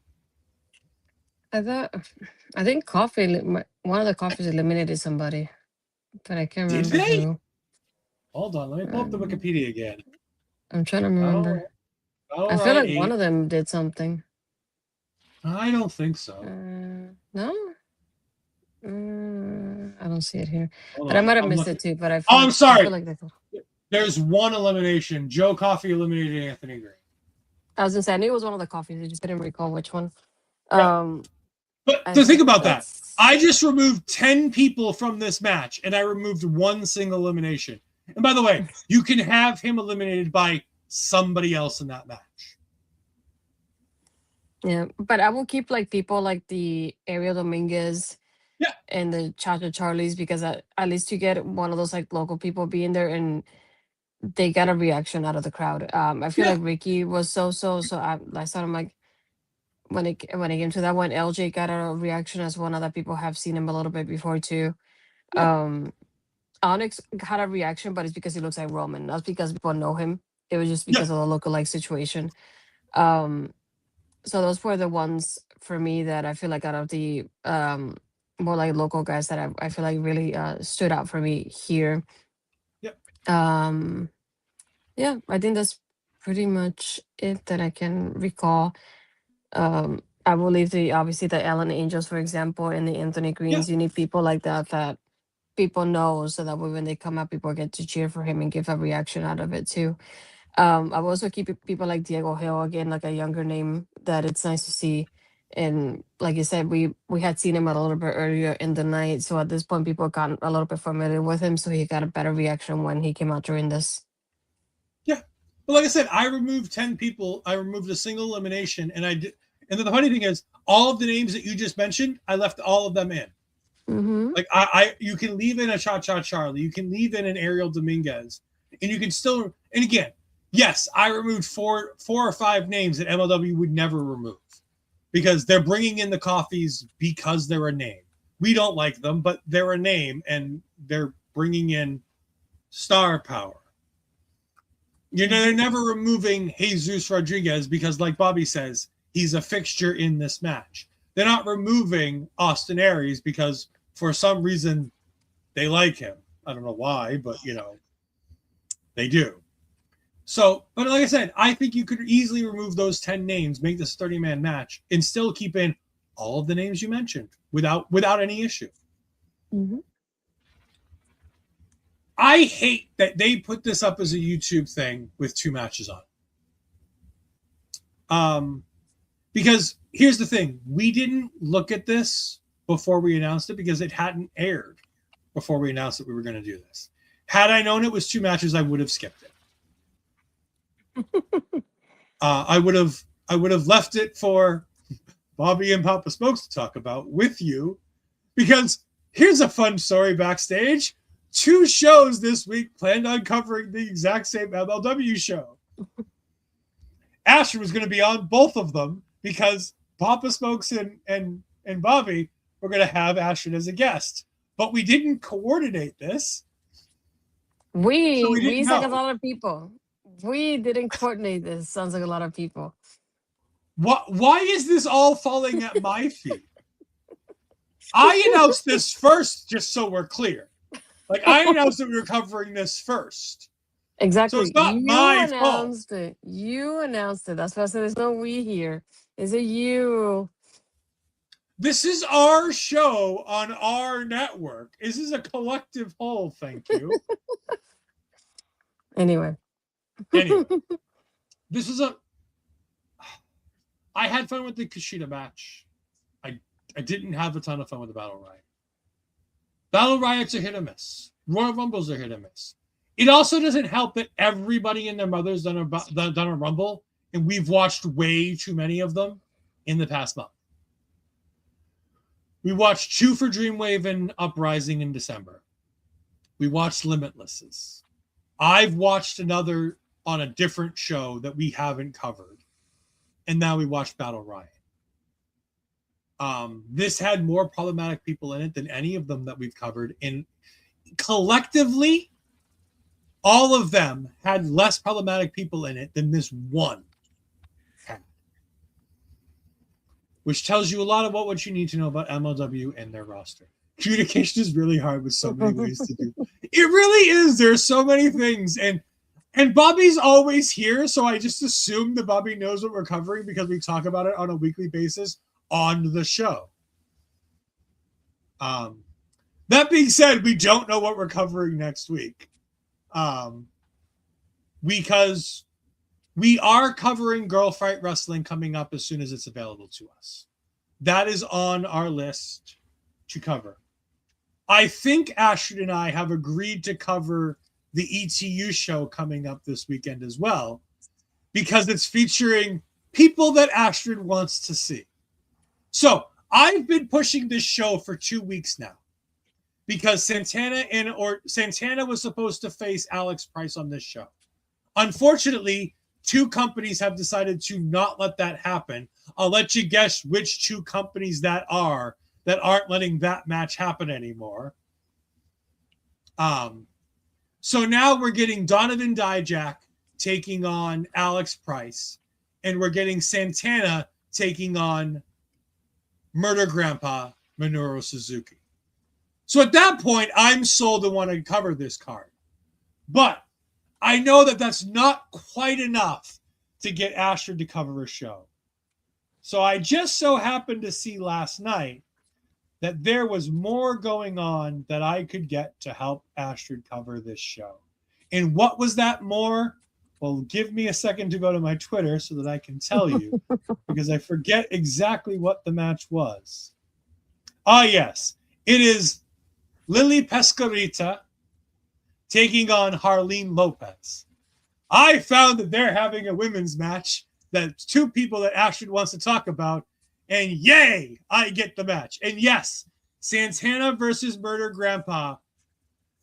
I think coffee. One of the coffees eliminated somebody, but I can't remember. Did they? Who. Hold on, let me pull up the Wikipedia again. I'm trying to remember. I feel like one of them did something. I don't think so. No. I don't see it here, but I might have missed it too. But I feel I'm sorry. I feel like there's one elimination. Joe Coffey eliminated Anthony Greene. I was gonna say I knew it was one of the coffees. I just didn't recall which one. Yeah. But to think about that, I just removed 10 people from this match, and I removed one single elimination. And by the way, you can have him eliminated by somebody else in that match. Yeah, but I will keep like people like the Ariel Dominguez, and the Cha-Cha Charlies, because at least you get one of those like local people being there, and they got a reaction out of the crowd. I feel like Ricky was so. I thought I'm like. When it came to that one, LJ got a reaction as one. Other people have seen him a little bit before too. Onyx had a reaction, but it's because he looks like Roman, not because people know him. It was just because of the lookalike situation. So those were the ones for me that I feel like out of the more like local guys that I feel like really stood out for me here. I think that's pretty much it that I can recall. I will leave obviously the Ellen Angels, for example, and the Anthony Greenes. You need people like that people know, so that way when they come up, people get to cheer for him and give a reaction out of it too. I will also keep people like Diego Hill, again, like a younger name that it's nice to see. And like you said, we had seen him a little bit earlier in the night, so at this point, people got a little bit familiar with him, so he got a better reaction when he came out during this. Yeah, but like I said, I removed 10 people. I removed a single elimination, and I did. And the funny thing is, all of the names that you just mentioned, I left all of them in. Mm-hmm. Like you can leave in a Cha-Cha Charlie, you can leave in an Ariel Dominguez, and you can still. And again, yes, I removed four or five names that MLW would never remove, because they're bringing in the coffees because they're a name. We don't like them, but they're a name, and they're bringing in star power. You know, they're never removing Jesus Rodriguez because, like Bobby says, he's a fixture in this match. They're not removing Austin Aries because for some reason they like him. I don't know why, but they do. So, but like I said, I think you could easily remove those 10 names, make this 30-man match, and still keep in all of the names you mentioned without any issue. Mm-hmm. I hate that they put this up as a YouTube thing with 2 matches on. Because here's the thing. We didn't look at this before we announced it because it hadn't aired before we announced that we were going to do this. Had I known it was 2 matches, I would have skipped it. I would have left it for Bobby and Papa Smokes to talk about with you, because here's a fun story backstage. 2 shows this week planned on covering the exact same MLW show. Asher was going to be on both of them because Papa Smokes and Bobby were going to have Asher as a guest. But we didn't coordinate this. We sound like a lot of people. We didn't coordinate this. Sounds like a lot of people. Why is this all falling at my feet? I announced this first, just so we're clear. Like, I announced that we were covering this first. Exactly. So it's not my fault. You announced it. That's why I said there's no we here. Is it you? This is our show on our network. This is a collective whole, thank you. Anyway. This is I had fun with the Kushida match. I didn't have a ton of fun with the Battle Riot. Battle Riots are hit or miss. Royal Rumbles are hit or miss. It also doesn't help that everybody and their mother's done a Rumble, and we've watched way too many of them in the past month. We watched 2 for Dreamwave and Uprising in December. We watched Limitlesses. I've watched another on a different show that we haven't covered. And now we watched Battle Riot. This had more problematic people in it than any of them that we've covered. And collectively, all of them had less problematic people in it than this one had. Which tells you a lot about what you need to know about MLW and their roster. Communication is really hard with so many ways to do. It really is. There's so many things. And Bobby's always here, so I just assume that Bobby knows what we're covering because we talk about it on a weekly basis on the show. That being said, we don't know what we're covering next week. Because we are covering Girl Fight Wrestling coming up as soon as it's available to us. That is on our list to cover. I think Astrid and I have agreed to cover the ETU show coming up this weekend as well, because it's featuring people that Astrid wants to see. So I've been pushing this show for 2 weeks now because Santana was supposed to face Alex Price on this show. Unfortunately, 2 companies have decided to not let that happen. I'll let you guess which 2 companies that aren't letting that match happen anymore. So now we're getting Donovan Dijak taking on Alex Price, and we're getting Santana taking on Murder Grandpa Minoru Suzuki. So at that point, I'm sold to want to cover this card. But I know that that's not quite enough to get Astrid to cover a show. So I just so happened to see last night that there was more going on that I could get to help Astrid cover this show. And what was that more? Well, give me a second to go to my Twitter so that I can tell you, because I forget exactly what the match was. Ah, yes. It is Lily Pescarita taking on Harleen Lopez. I found that they're having a women's match. That's 2 people that Astrid wants to talk about. And yay, I get the match. And yes, Santana versus Murder Grandpa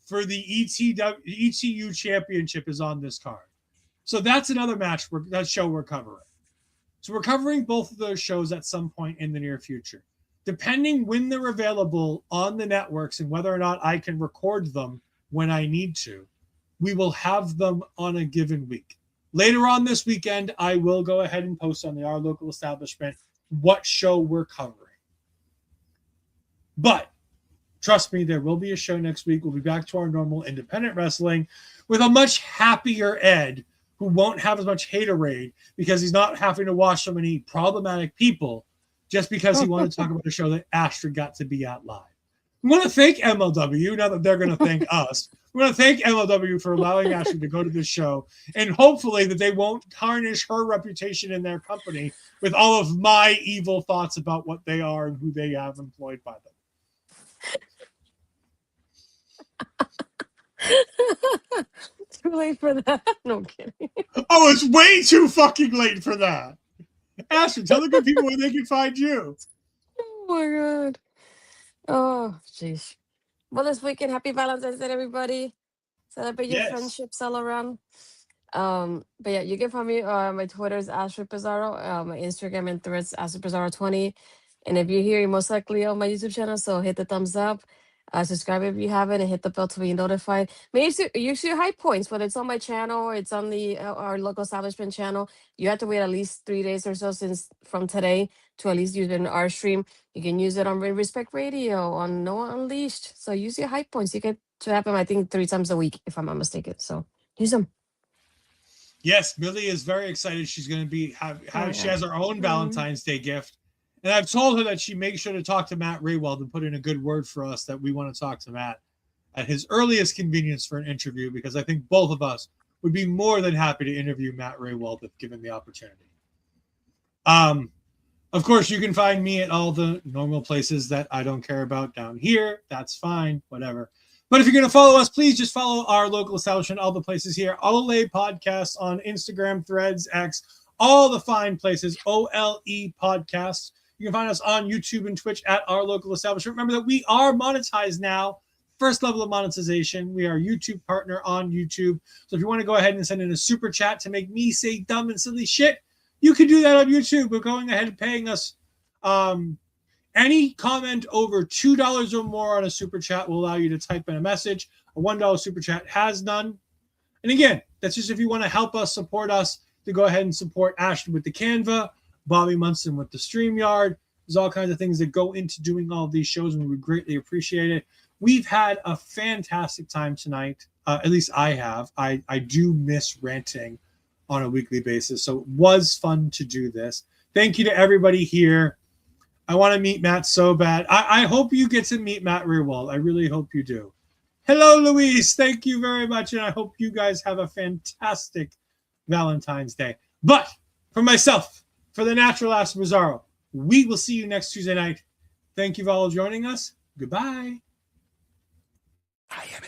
for the ETU championship is on this card. So that's another match, that show we're covering. So we're covering both of those shows at some point in the near future. Depending when they're available on the networks and whether or not I can record them when I need to, we will have them on a given week. Later on this weekend, I will go ahead and post on Our Local Establishment what show we're covering. But trust me, there will be a show next week. We'll be back to our normal independent wrestling with a much happier Ed, who won't have as much haterade because he's not having to watch so many problematic people just because he wanted to talk about a show that Astrid got to be at live. We want to thank MLW, now that they're going to thank us. We want to thank MLW for allowing Astrid to go to this show, and hopefully that they won't tarnish her reputation in their company with all of my evil thoughts about what they are and who they have employed by them. Too late for that. No kidding. Oh, it's way too fucking late for that. Astrid, tell the good people where they can find you. Oh my god. Oh, jeez. Well, this weekend, happy Valentine's Day, everybody. Celebrate your friendships all around. But yeah, you can find me. My Twitter is Astrid Pizarro. My Instagram and Threads Astrid Pizarro 20. And if you're here, you're most likely on my YouTube channel. So hit the thumbs up. Subscribe if you haven't, and hit the bell to be notified. Make sure you see high points, whether it's on my channel or it's on the Our Local Establishment channel. You have to wait at least 3 days or so since from today to at least use it in our stream. You can use it on Respect Radio, on Noah Unleashed. So use your high points. You get to have them, I think, 3 times a week, if I'm not mistaken. So use them. Yes, Millie is very excited. She's going to be she has her own Valentine's Day gift. And I've told her that she makes sure to talk to Matt Raywald and put in a good word for us, that we want to talk to Matt at his earliest convenience for an interview, because I think both of us would be more than happy to interview Matt Raywald if given the opportunity. Of course, you can find me at all the normal places that I don't care about down here. That's fine, whatever. But if you're going to follow us, please just follow our local establishment, all the places here. Ol'Ed Podcasts on Instagram, Threads, X, all the fine places. OLE Podcasts. You can find us on YouTube and Twitch at our local establishment. Remember that we are monetized now. First level of monetization. We are a YouTube partner on YouTube. So if you want to go ahead and send in a super chat to make me say dumb and silly shit, you can do that on YouTube. We're going ahead and paying us. Any comment over $2 or more on a super chat will allow you to type in a message. A $1 super chat has none. And again, that's just if you want to help us, support us, to go ahead and support Ashton with the Canva, Bobby Munson with the StreamYard. There's all kinds of things that go into doing all of these shows, and we would greatly appreciate it. We've had a fantastic time tonight. At least I have. I do miss ranting on a weekly basis, so it was fun to do this. Thank you to everybody here. I want to meet Matt so bad. I hope you get to meet Matt Rearwald. I really hope you do. Hello, Louise. Thank you very much, and I hope you guys have a fantastic Valentine's Day. But for myself, for the Natural Astrid Pizarro, we will see you next Tuesday night. Thank you for all joining us. Goodbye. I am